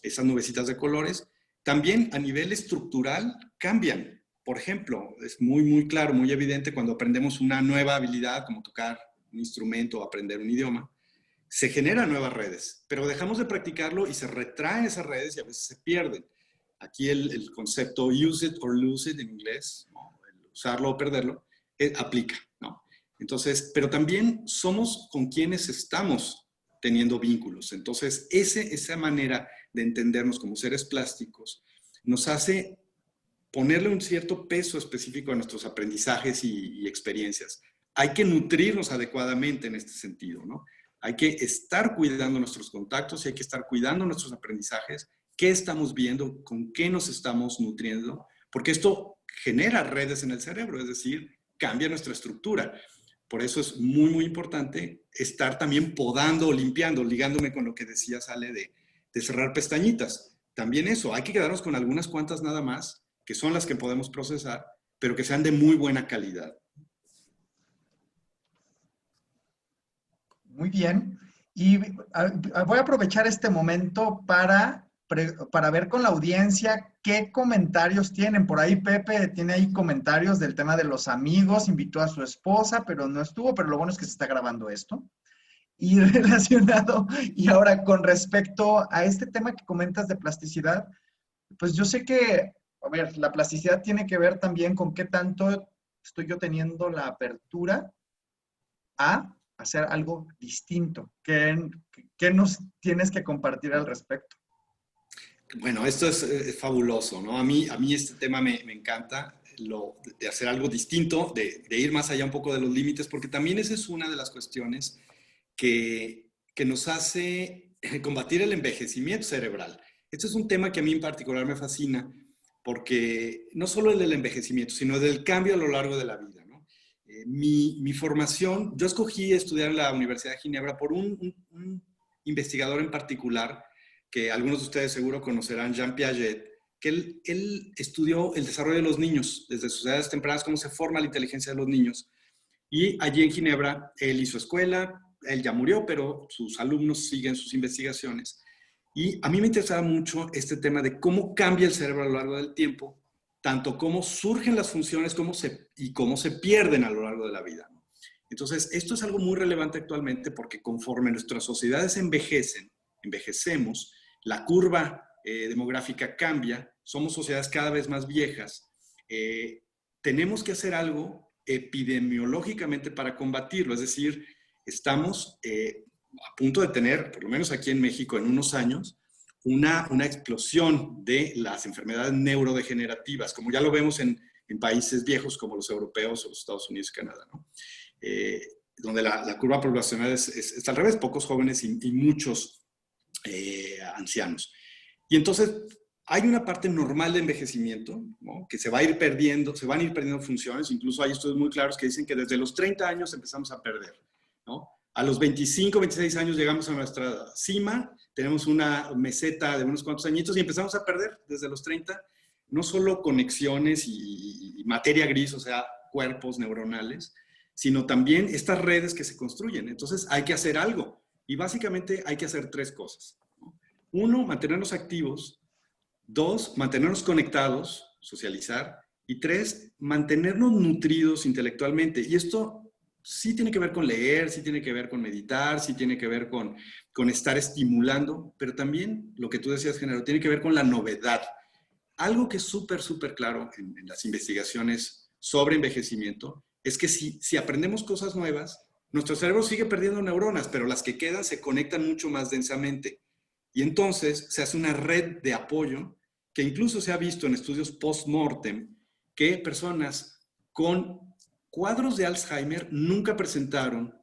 esas nubecitas de colores. También a nivel estructural cambian. Por ejemplo, es muy claro, muy evidente cuando aprendemos una nueva habilidad, como tocar un instrumento o aprender un idioma, se generan nuevas redes, pero dejamos de practicarlo y se retraen esas redes y a veces se pierden. Aquí el concepto use it or lose it en inglés, ¿no? El usarlo o perderlo, aplica, ¿no? Entonces, pero también somos con quienes estamos teniendo vínculos. Entonces, esa manera de entendernos como seres plásticos nos hace ponerle un cierto peso específico a nuestros aprendizajes y experiencias. Hay que nutrirnos adecuadamente en este sentido, ¿no? Hay que estar cuidando nuestros contactos y hay que estar cuidando nuestros aprendizajes, qué estamos viendo, con qué nos estamos nutriendo, porque esto genera redes en el cerebro, es decir, cambia nuestra estructura. Por eso es muy importante estar también podando o limpiando, ligándome con lo que decía Ale de cerrar pestañitas. También eso, hay que quedarnos con algunas cuantas nada más, que son las que podemos procesar, pero que sean de muy buena calidad. Muy bien. Y voy a aprovechar este momento para ver con la audiencia qué comentarios tienen. Por ahí Pepe tiene ahí comentarios del tema de los amigos, invitó a su esposa, pero no estuvo, pero lo bueno es que se está grabando esto. Y relacionado, y ahora con respecto a este tema que comentas de plasticidad, pues yo sé que, a ver, la plasticidad tiene que ver también con qué tanto estoy yo teniendo la apertura a hacer algo distinto. ¿Qué nos tienes que compartir al respecto? Bueno, esto es fabuloso, ¿no? A mí este tema me encanta, de hacer algo distinto, de ir más allá un poco de los límites, porque también esa es una de las cuestiones que nos hace combatir el envejecimiento cerebral. Este es un tema que a mí en particular me fascina, porque no solo el del envejecimiento, sino del cambio a lo largo de la vida, ¿no? Mi formación, yo escogí estudiar en la Universidad de Ginebra por un investigador en particular, que algunos de ustedes seguro conocerán, Jean Piaget, que él estudió el desarrollo de los niños, desde sus edades tempranas, cómo se forma la inteligencia de los niños. Y allí en Ginebra, él hizo escuela, él ya murió, pero sus alumnos siguen sus investigaciones. Y a mí me interesaba mucho este tema de cómo cambia el cerebro a lo largo del tiempo, tanto cómo surgen las funciones y cómo se pierden a lo largo de la vida. Entonces, esto es algo muy relevante actualmente porque conforme nuestras sociedades envejecemos, la curva demográfica cambia, somos sociedades cada vez más viejas, tenemos que hacer algo epidemiológicamente para combatirlo, es decir, estamos a punto de tener, por lo menos aquí en México, en unos años, una explosión de las enfermedades neurodegenerativas, como ya lo vemos en países viejos como los europeos o los Estados Unidos y Canadá, ¿no? Donde la curva poblacional es al revés, pocos jóvenes y muchos ancianos. Y entonces hay una parte normal de envejecimiento, ¿no? Que se van a ir perdiendo funciones, incluso hay estudios muy claros que dicen que desde los 30 años empezamos a perder, ¿no? A los 25, 26 años llegamos a nuestra cima, tenemos una meseta de unos cuantos añitos y empezamos a perder desde los 30, no solo conexiones y materia gris, o sea, cuerpos neuronales, sino también estas redes que se construyen. Entonces hay que hacer algo. Y básicamente hay que hacer 3 cosas, ¿no? 1, mantenernos activos. 2, mantenernos conectados, socializar. Y 3, mantenernos nutridos intelectualmente. Y esto sí tiene que ver con leer, sí tiene que ver con meditar, sí tiene que ver con estar estimulando, pero también lo que tú decías, Genaro, tiene que ver con la novedad. Algo que es súper, súper claro en las investigaciones sobre envejecimiento es que si aprendemos cosas nuevas, nuestro cerebro sigue perdiendo neuronas, pero las que quedan se conectan mucho más densamente. Y entonces se hace una red de apoyo que incluso se ha visto en estudios post-mortem que personas con cuadros de Alzheimer nunca presentaron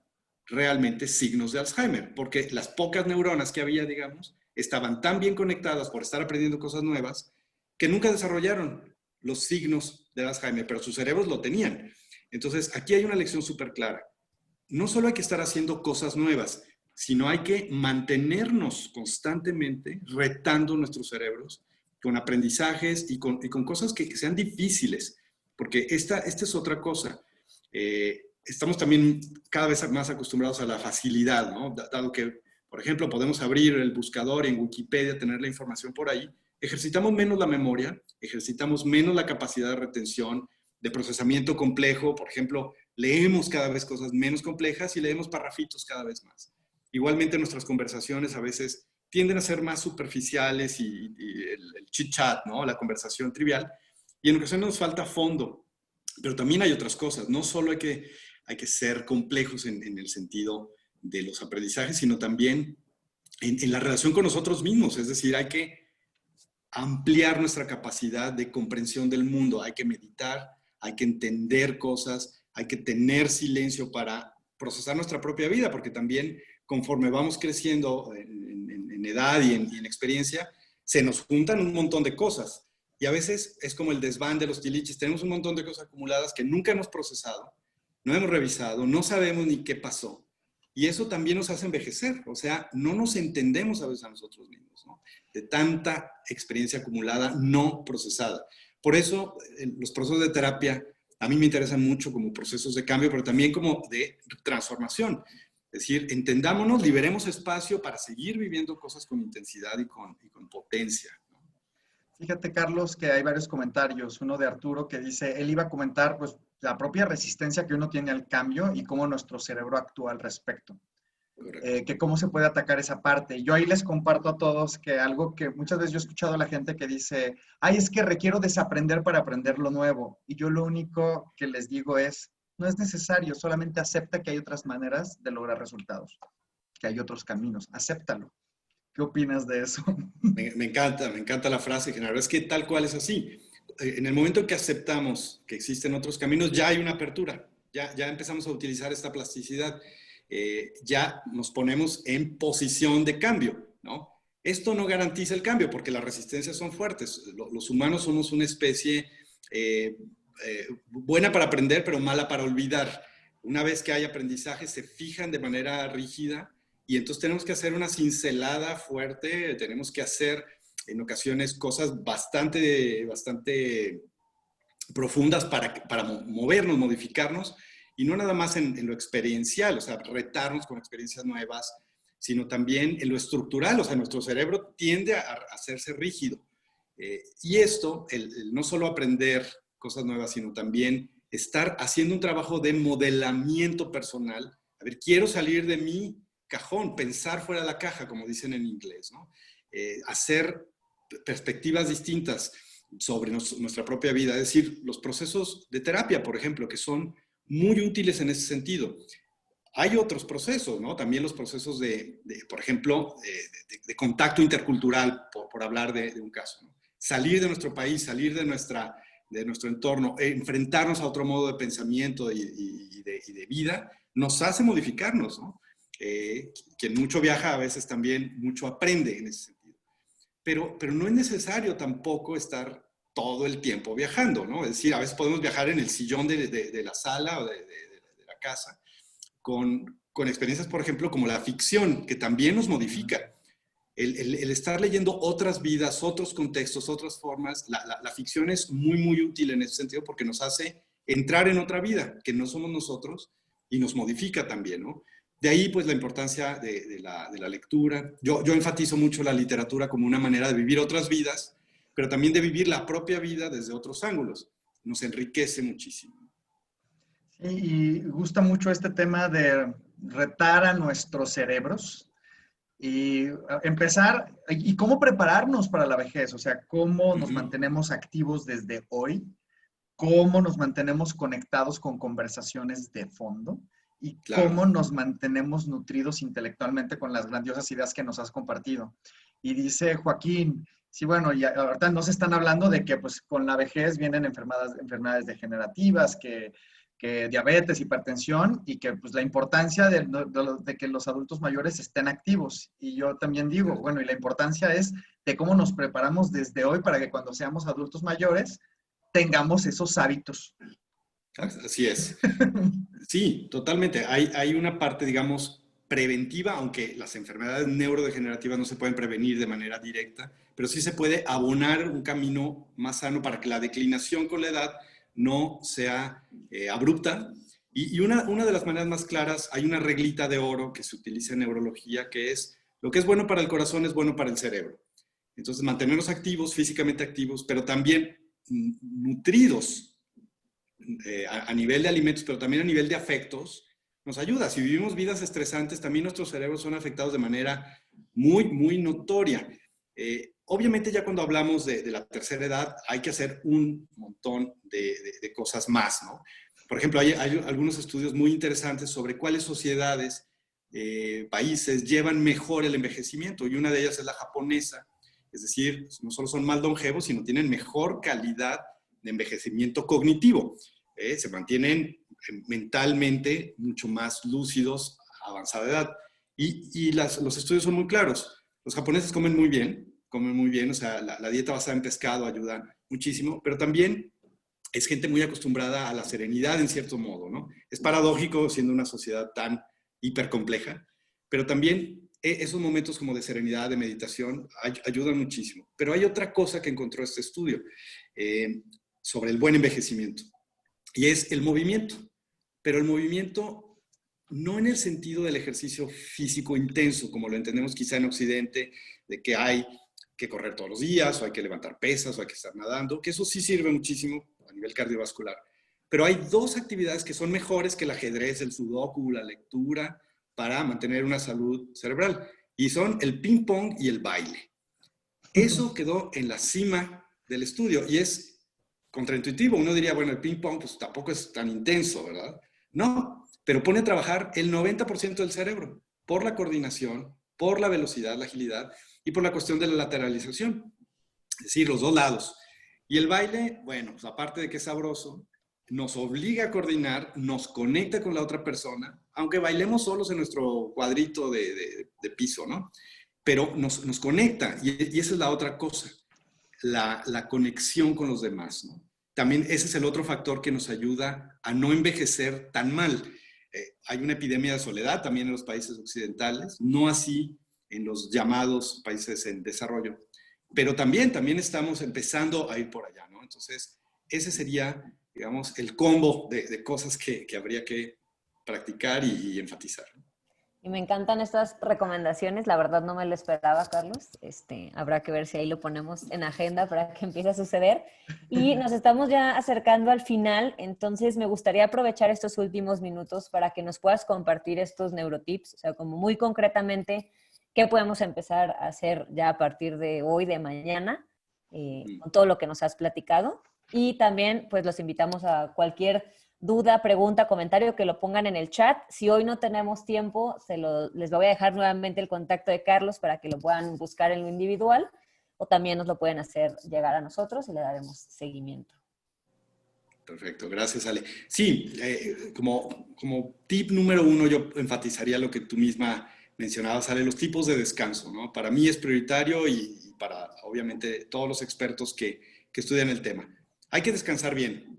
realmente signos de Alzheimer, porque las pocas neuronas que había, digamos, estaban tan bien conectadas por estar aprendiendo cosas nuevas que nunca desarrollaron los signos de Alzheimer, pero sus cerebros lo tenían. Entonces, aquí hay una lección súper clara. No solo hay que estar haciendo cosas nuevas, sino hay que mantenernos constantemente retando nuestros cerebros con aprendizajes y con cosas que sean difíciles, porque esta es otra cosa. Estamos también cada vez más acostumbrados a la facilidad, ¿no? Dado que, por ejemplo, podemos abrir el buscador en Wikipedia, tener la información por ahí, ejercitamos menos la memoria, ejercitamos menos la capacidad de retención, de procesamiento complejo. Por ejemplo, leemos cada vez cosas menos complejas y leemos parrafitos cada vez más. Igualmente nuestras conversaciones a veces tienden a ser más superficiales y el chit-chat, ¿no? La conversación trivial. Y en ocasiones nos falta fondo. Pero también hay otras cosas. No solo hay que ser complejos en el sentido de los aprendizajes, sino también en la relación con nosotros mismos. Es decir, hay que ampliar nuestra capacidad de comprensión del mundo. Hay que meditar, hay que entender cosas, hay que tener silencio para procesar nuestra propia vida, porque también conforme vamos creciendo en edad y en experiencia, se nos juntan un montón de cosas. Y a veces es como el desván de los tiliches. Tenemos un montón de cosas acumuladas que nunca hemos procesado, no hemos revisado, no sabemos ni qué pasó. Y eso también nos hace envejecer. O sea, no nos entendemos a veces a nosotros mismos, ¿no? De tanta experiencia acumulada no procesada. Por eso los procesos de terapia a mí me interesan mucho como procesos de cambio, pero también como de transformación. Es decir, entendámonos, liberemos espacio para seguir viviendo cosas con intensidad y con potencia. Fíjate, Carlos, que hay varios comentarios. Uno de Arturo que dice, él iba a comentar pues la propia resistencia que uno tiene al cambio y cómo nuestro cerebro actúa al respecto. Que cómo se puede atacar esa parte. Yo ahí les comparto a todos que algo que muchas veces yo he escuchado a la gente que dice, ay, es que requiero desaprender para aprender lo nuevo. Y yo lo único que les digo es, no es necesario, solamente acepta que hay otras maneras de lograr resultados, que hay otros caminos, acéptalo. ¿Qué opinas de eso? Me encanta la frase, Genaro. Es que tal cual es así. En el momento en que aceptamos que existen otros caminos, ya hay una apertura, ya empezamos a utilizar esta plasticidad. Ya nos ponemos en posición de cambio, ¿no? Esto no garantiza el cambio porque las resistencias son fuertes. Los humanos somos una especie buena para aprender, pero mala para olvidar. Una vez que hay aprendizaje, se fijan de manera rígida y entonces tenemos que hacer una cincelada fuerte, tenemos que hacer en ocasiones cosas bastante profundas para movernos, modificarnos, y no nada más en lo experiencial, o sea, retarnos con experiencias nuevas, sino también en lo estructural. O sea, nuestro cerebro tiende a hacerse rígido. Y esto, el no solo aprender cosas nuevas, sino también estar haciendo un trabajo de modelamiento personal. A ver, quiero salir de mi cajón, pensar fuera de la caja, como dicen en inglés, ¿no? Hacer perspectivas distintas sobre nuestra propia vida. Es decir, los procesos de terapia, por ejemplo, que son muy útiles en ese sentido. Hay otros procesos, ¿no? También los procesos por ejemplo, de contacto intercultural, por hablar de un caso, ¿no? Salir de nuestro país, salir de nuestro entorno, enfrentarnos a otro modo de pensamiento y de vida, nos hace modificarnos, ¿no? Quien mucho viaja a veces también mucho aprende en ese sentido. Pero no es necesario tampoco estar todo el tiempo viajando, ¿no? Es decir, a veces podemos viajar en el sillón de la sala o de la casa con experiencias, por ejemplo, como la ficción, que también nos modifica. El estar leyendo otras vidas, otros contextos, otras formas, la ficción es muy, muy útil en ese sentido porque nos hace entrar en otra vida, que no somos nosotros, y nos modifica también, ¿no? De ahí, pues, la importancia de la lectura. Yo enfatizo mucho la literatura como una manera de vivir otras vidas, pero también de vivir la propia vida desde otros ángulos. Nos enriquece muchísimo. Sí, y gusta mucho este tema de retar a nuestros cerebros y empezar, y cómo prepararnos para la vejez, o sea, cómo nos mantenemos activos desde hoy, cómo nos mantenemos conectados con conversaciones de fondo y Claro. cómo nos mantenemos nutridos intelectualmente con las grandiosas ideas que nos has compartido. Y dice Joaquín, sí, bueno, y ahorita no se están hablando de que pues con la vejez vienen enfermedades degenerativas, que diabetes, hipertensión y que pues la importancia de que los adultos mayores estén activos. Y yo también digo, bueno, y la importancia es de cómo nos preparamos desde hoy para que cuando seamos adultos mayores tengamos esos hábitos. Así es. Sí, totalmente. Hay una parte, digamos, preventiva, aunque las enfermedades neurodegenerativas no se pueden prevenir de manera directa, pero sí se puede abonar un camino más sano para que la declinación con la edad no sea abrupta. Y una de las maneras más claras, hay una reglita de oro que se utiliza en neurología, que es lo que es bueno para el corazón es bueno para el cerebro. Entonces, mantenernos activos, físicamente activos, pero también nutridos a nivel de alimentos, pero también a nivel de afectos, nos ayuda. Si vivimos vidas estresantes, también nuestros cerebros son afectados de manera muy, muy notoria. Obviamente ya cuando hablamos de la tercera edad hay que hacer un montón de cosas más, ¿no? Por ejemplo, hay algunos estudios muy interesantes sobre cuáles sociedades, países llevan mejor el envejecimiento, y una de ellas es la japonesa. Es decir, no solo son más longevos, sino tienen mejor calidad de envejecimiento cognitivo. Se mantienen mentalmente mucho más lúcidos a avanzada edad. Y los estudios son muy claros. Los japoneses comen muy bien, o sea, la dieta basada en pescado ayuda muchísimo, pero también es gente muy acostumbrada a la serenidad en cierto modo, ¿no? Es paradójico siendo una sociedad tan hipercompleja, pero también esos momentos como de serenidad, de meditación, ayudan muchísimo. Pero hay otra cosa que encontró este estudio sobre el buen envejecimiento, y es el movimiento. Pero el movimiento no en el sentido del ejercicio físico intenso, como lo entendemos quizá en Occidente, de que hay que correr todos los días, o hay que levantar pesas, o hay que estar nadando, que eso sí sirve muchísimo a nivel cardiovascular. Pero hay dos actividades que son mejores que el ajedrez, el sudoku, la lectura, para mantener una salud cerebral, y son el ping pong y el baile. Eso quedó en la cima del estudio, y es contraintuitivo. Uno diría, bueno, el ping pong pues tampoco es tan intenso, ¿verdad? No, pero pone a trabajar el 90% del cerebro por la coordinación, por la velocidad, la agilidad y por la cuestión de la lateralización, es decir, los dos lados. Y el baile, bueno, pues aparte de que es sabroso, nos obliga a coordinar, nos conecta con la otra persona, aunque bailemos solos en nuestro cuadrito de piso, ¿no? Pero nos conecta, y esa es la otra cosa, la conexión con los demás, ¿no? También ese es el otro factor que nos ayuda a no envejecer tan mal. Hay una epidemia de soledad también en los países occidentales, no así en los llamados países en desarrollo, pero también estamos empezando a ir por allá, ¿no? Entonces, ese sería, digamos, el combo de cosas que habría que practicar y enfatizar. Y me encantan estas recomendaciones, la verdad no me lo esperaba, Carlos. Habrá que ver si ahí lo ponemos en agenda para que empiece a suceder. Y nos estamos ya acercando al final, entonces me gustaría aprovechar estos últimos minutos para que nos puedas compartir estos neurotips, o sea, como muy concretamente, qué podemos empezar a hacer ya a partir de hoy, de mañana, con todo lo que nos has platicado. Y también, pues, los invitamos a cualquier duda, pregunta, comentario, que lo pongan en el chat. Si hoy no tenemos tiempo, les voy a dejar nuevamente el contacto de Carlos para que lo puedan buscar en lo individual, o también nos lo pueden hacer llegar a nosotros y le daremos seguimiento. Perfecto, gracias, Ale. Sí, como tip número 1, yo enfatizaría lo que tú misma mencionabas, Ale, los tipos de descanso, ¿no? Para mí es prioritario y para, obviamente, todos los expertos que estudian el tema. Hay que descansar bien.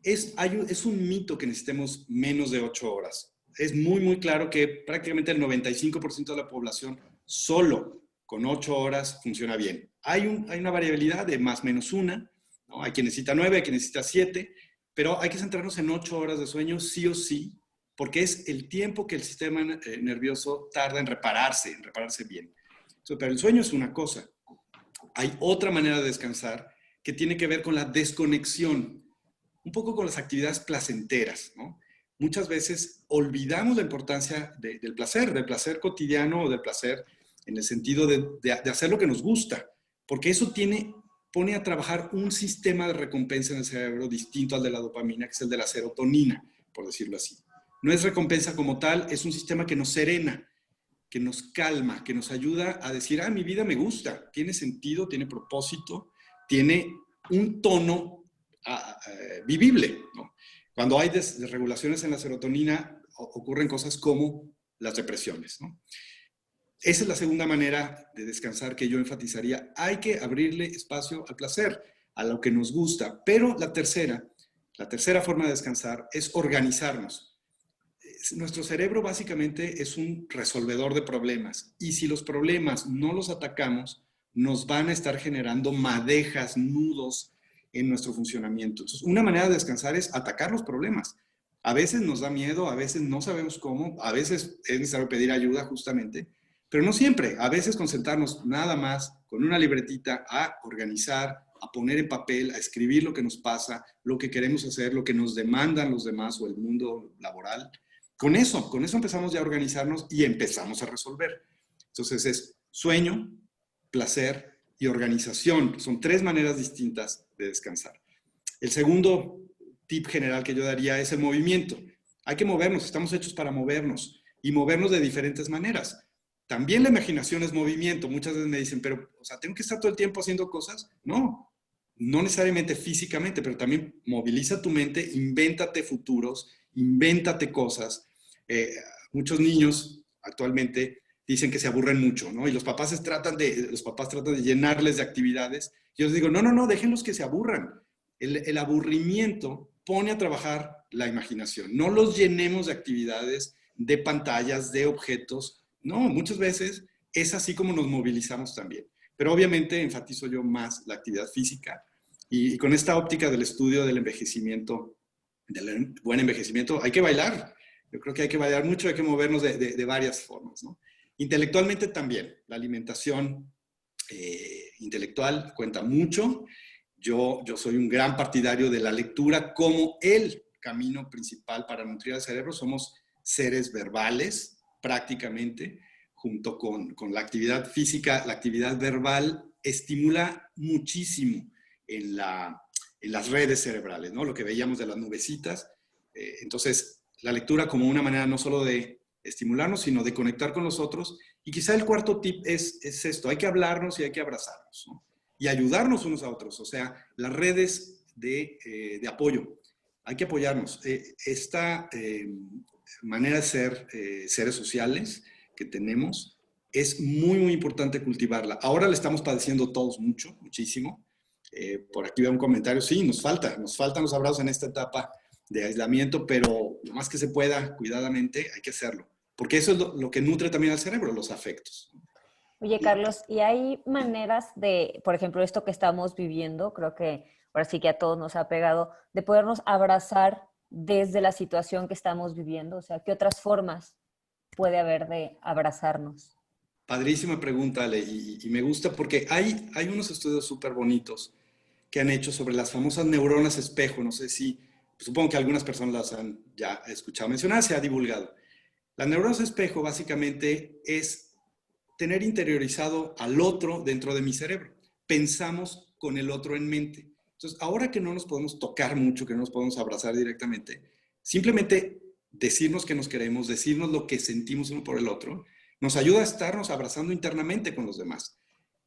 Es un mito que necesitemos menos de 8 horas. Es muy, muy claro que prácticamente el 95% de la población solo con 8 horas funciona bien. Hay una variabilidad de más o menos una, ¿no? Hay quien necesita 9, hay quien necesita 7, pero hay que centrarnos en 8 horas de sueño sí o sí, porque es el tiempo que el sistema nervioso tarda en repararse bien. Entonces, pero el sueño es una cosa. Hay otra manera de descansar que tiene que ver con la desconexión, un poco con las actividades placenteras, ¿no? Muchas veces olvidamos la importancia del placer cotidiano o del placer en el sentido de hacer lo que nos gusta, porque eso pone a trabajar un sistema de recompensa en el cerebro distinto al de la dopamina, que es el de la serotonina, por decirlo así. No es recompensa como tal, es un sistema que nos serena, que nos calma, que nos ayuda a decir, mi vida me gusta, tiene sentido, tiene propósito, tiene un tono vivible, ¿no? Cuando hay desregulaciones en la serotonina, ocurren cosas como las depresiones, ¿no? Esa es la segunda manera de descansar que yo enfatizaría. Hay que abrirle espacio al placer, a lo que nos gusta. Pero la tercera forma de descansar es organizarnos. Nuestro cerebro básicamente es un resolvedor de problemas. Y si los problemas no los atacamos, nos van a estar generando madejas, nudos en nuestro funcionamiento. Entonces, una manera de descansar es atacar los problemas. A veces nos da miedo, a veces no sabemos cómo, a veces es necesario pedir ayuda justamente, pero no siempre. A veces concentrarnos nada más con una libretita a organizar, a poner en papel, a escribir lo que nos pasa, lo que queremos hacer, lo que nos demandan los demás o el mundo laboral. Con eso empezamos ya a organizarnos y empezamos a resolver. Entonces es sueño, placer y organización. Son 3 maneras distintas de descansar. El segundo tip general que yo daría es el movimiento. Hay que movernos, estamos hechos para movernos y movernos de diferentes maneras. También la imaginación es movimiento. Muchas veces me dicen, pero, o sea, ¿tengo que estar todo el tiempo haciendo cosas? No necesariamente físicamente, pero también moviliza tu mente, invéntate futuros, invéntate cosas. Muchos niños actualmente dicen que se aburren mucho, ¿no? Y los papás tratan de llenarles de actividades. Yo les digo, no, déjenlos que se aburran. El aburrimiento pone a trabajar la imaginación. No los llenemos de actividades, de pantallas, de objetos. No, muchas veces es así como nos movilizamos también. Pero obviamente enfatizo yo más la actividad física y con esta óptica del estudio del envejecimiento, del buen envejecimiento, hay que bailar. Yo creo que hay que bailar mucho, hay que movernos de varias formas, ¿no? Intelectualmente también, la alimentación intelectual cuenta mucho. Yo soy un gran partidario de la lectura como el camino principal para nutrir al cerebro. Somos seres verbales, prácticamente, junto con la actividad física. La actividad verbal estimula muchísimo en las redes cerebrales, ¿no? Lo que veíamos de las nubecitas. Entonces, la lectura como una manera no solo de estimularnos, sino de conectar con los otros. Y quizá el cuarto tip es esto, hay que hablarnos y hay que abrazarnos, ¿no? Y ayudarnos unos a otros, o sea, las redes de apoyo. Hay que apoyarnos. Esta manera de ser seres sociales que tenemos es muy, muy importante cultivarla. Ahora le estamos padeciendo todos muchísimo. Por aquí veo un comentario, sí, nos faltan los abrazos en esta etapa de aislamiento, pero lo más que se pueda, cuidadamente, hay que hacerlo. Porque eso es lo que nutre también al cerebro, los afectos. Oye, Carlos, ¿y hay maneras de, por ejemplo, esto que estamos viviendo, creo que ahora sí que a todos nos ha pegado, de podernos abrazar desde la situación que estamos viviendo? O sea, ¿qué otras formas puede haber de abrazarnos? Padrísima pregunta, Ale, y me gusta porque hay unos estudios súper bonitos que han hecho sobre las famosas neuronas espejo. No sé si, supongo que algunas personas las han ya escuchado mencionar, se ha divulgado. Las neuronas espejo básicamente es tener interiorizado al otro dentro de mi cerebro. Pensamos con el otro en mente. Entonces, ahora que no nos podemos tocar mucho, que no nos podemos abrazar directamente, simplemente decirnos que nos queremos, decirnos lo que sentimos uno por el otro, nos ayuda a estarnos abrazando internamente con los demás.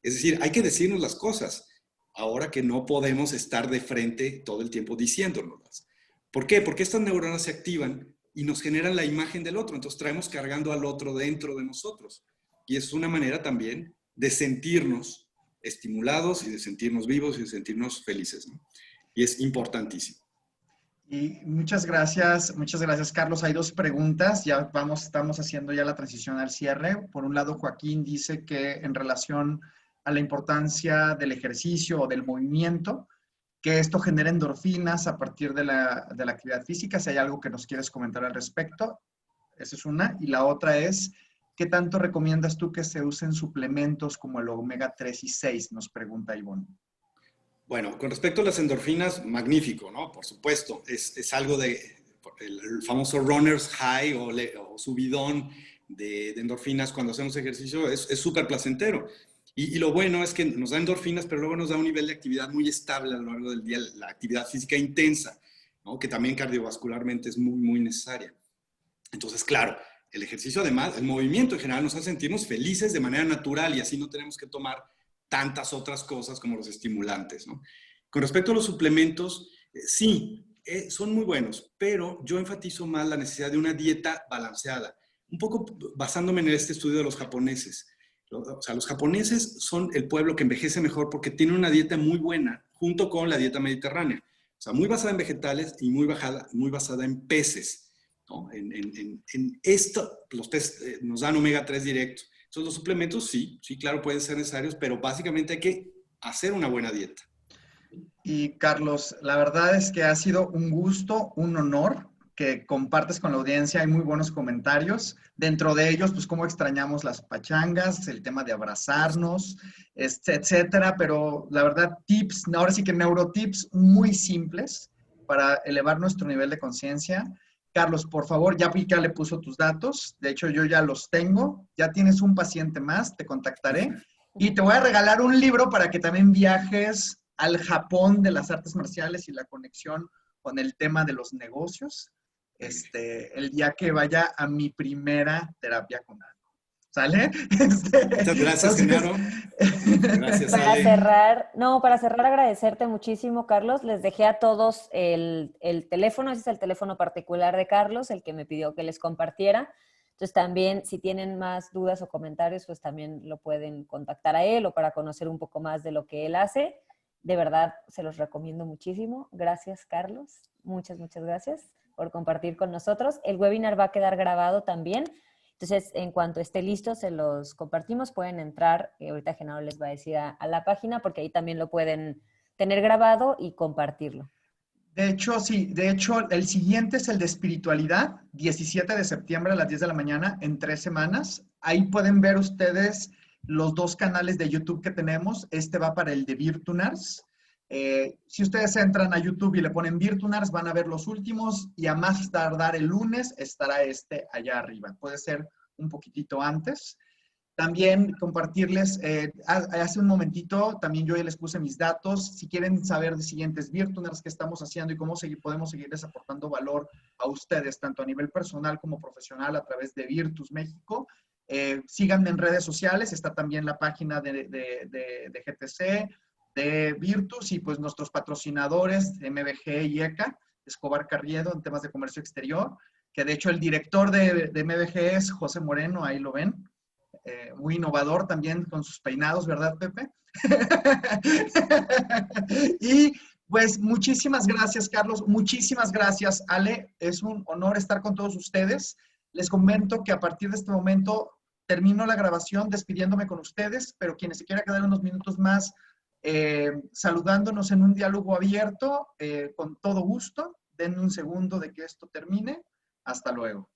Es decir, hay que decirnos las cosas, ahora que no podemos estar de frente todo el tiempo diciéndonoslas. ¿Por qué? Porque estas neuronas se activan y nos generan la imagen del otro. Entonces traemos cargando al otro dentro de nosotros. Y es una manera también de sentirnos estimulados y de sentirnos vivos y de sentirnos felices, ¿no? Y es importantísimo. Y muchas gracias, Carlos. Hay dos preguntas, estamos haciendo ya la transición al cierre. Por un lado, Joaquín dice que en relación a la importancia del ejercicio o del movimiento, que esto genera endorfinas a partir de la actividad física. Si hay algo que nos quieres comentar al respecto, esa es una. Y la otra es, ¿qué tanto recomiendas tú que se usen suplementos como el omega 3 y 6? Nos pregunta Ivonne. Bueno, con respecto a las endorfinas, magnífico, ¿no? Por supuesto, es algo de el famoso runner's high o subidón de endorfinas cuando hacemos ejercicio, es súper placentero. Y lo bueno es que nos da endorfinas, pero luego nos da un nivel de actividad muy estable a lo largo del día, la actividad física intensa, ¿no? Que también cardiovascularmente es muy, muy necesaria. Entonces, claro, el ejercicio además, el movimiento en general nos hace sentirnos felices de manera natural y así no tenemos que tomar tantas otras cosas como los estimulantes, ¿no? Con respecto a los suplementos, sí, son muy buenos, pero yo enfatizo más la necesidad de una dieta balanceada, un poco basándome en este estudio de los japoneses. O sea, los japoneses son el pueblo que envejece mejor porque tienen una dieta muy buena junto con la dieta mediterránea. O sea, muy basada en vegetales y muy basada en peces, ¿no? En esto, los peces nos dan omega 3 directo. Entonces, los suplementos sí, claro, pueden ser necesarios, pero básicamente hay que hacer una buena dieta. Y Carlos, la verdad es que ha sido un gusto, un honor que compartes con la audiencia. Hay muy buenos comentarios. Dentro de ellos, pues cómo extrañamos las pachangas, el tema de abrazarnos, etcétera. Pero la verdad, tips, ahora sí que neurotips muy simples para elevar nuestro nivel de conciencia. Carlos, por favor, ya le puso tus datos. De hecho, yo ya los tengo. Ya tienes un paciente más, te contactaré. Y te voy a regalar un libro para que también viajes al Japón de las artes marciales y la conexión con el tema de los negocios, el día que vaya a mi primera terapia con algo. ¿Sale? Muchas gracias, Genaro. Gracias, Para Ale. cerrar, no, para cerrar, agradecerte muchísimo, Carlos. Les dejé a todos el teléfono, ese es el teléfono particular de Carlos, el que me pidió que les compartiera. Entonces también, si tienen más dudas o comentarios, pues también lo pueden contactar a él o para conocer un poco más de lo que él hace. De verdad, se los recomiendo muchísimo. Gracias, Carlos. Muchas gracias por compartir con nosotros. El webinar va a quedar grabado también. Entonces, en cuanto esté listo, se los compartimos. Pueden entrar, ahorita Genaro les va a decir a la página, porque ahí también lo pueden tener grabado y compartirlo. De hecho, sí, el siguiente es el de espiritualidad, 17 de septiembre a las 10 de la mañana, en 3 semanas. Ahí pueden ver ustedes los dos canales de YouTube que tenemos. Este va para el de Virtunars. Si ustedes entran a YouTube y le ponen Virtunars, van a ver los últimos y a más tardar el lunes estará este allá arriba. Puede ser un poquitito antes. También compartirles, hace un momentito, también yo ya les puse mis datos. Si quieren saber de siguientes Virtuners que estamos haciendo y cómo podemos seguirles aportando valor a ustedes, tanto a nivel personal como profesional, a través de Virtus México, síganme en redes sociales. Está también la página de GTC, de Virtus y pues nuestros patrocinadores, MBG y ECA, Escobar Carriedo, en temas de comercio exterior, que de hecho el director de MBG es José Moreno, ahí lo ven. Muy innovador también con sus peinados, ¿verdad, Pepe? Y pues muchísimas gracias, Carlos. Muchísimas gracias, Ale. Es un honor estar con todos ustedes. Les comento que a partir de este momento termino la grabación despidiéndome con ustedes, pero quienes se quieran quedar unos minutos más saludándonos en un diálogo abierto, con todo gusto, denme un segundo de que esto termine. Hasta luego.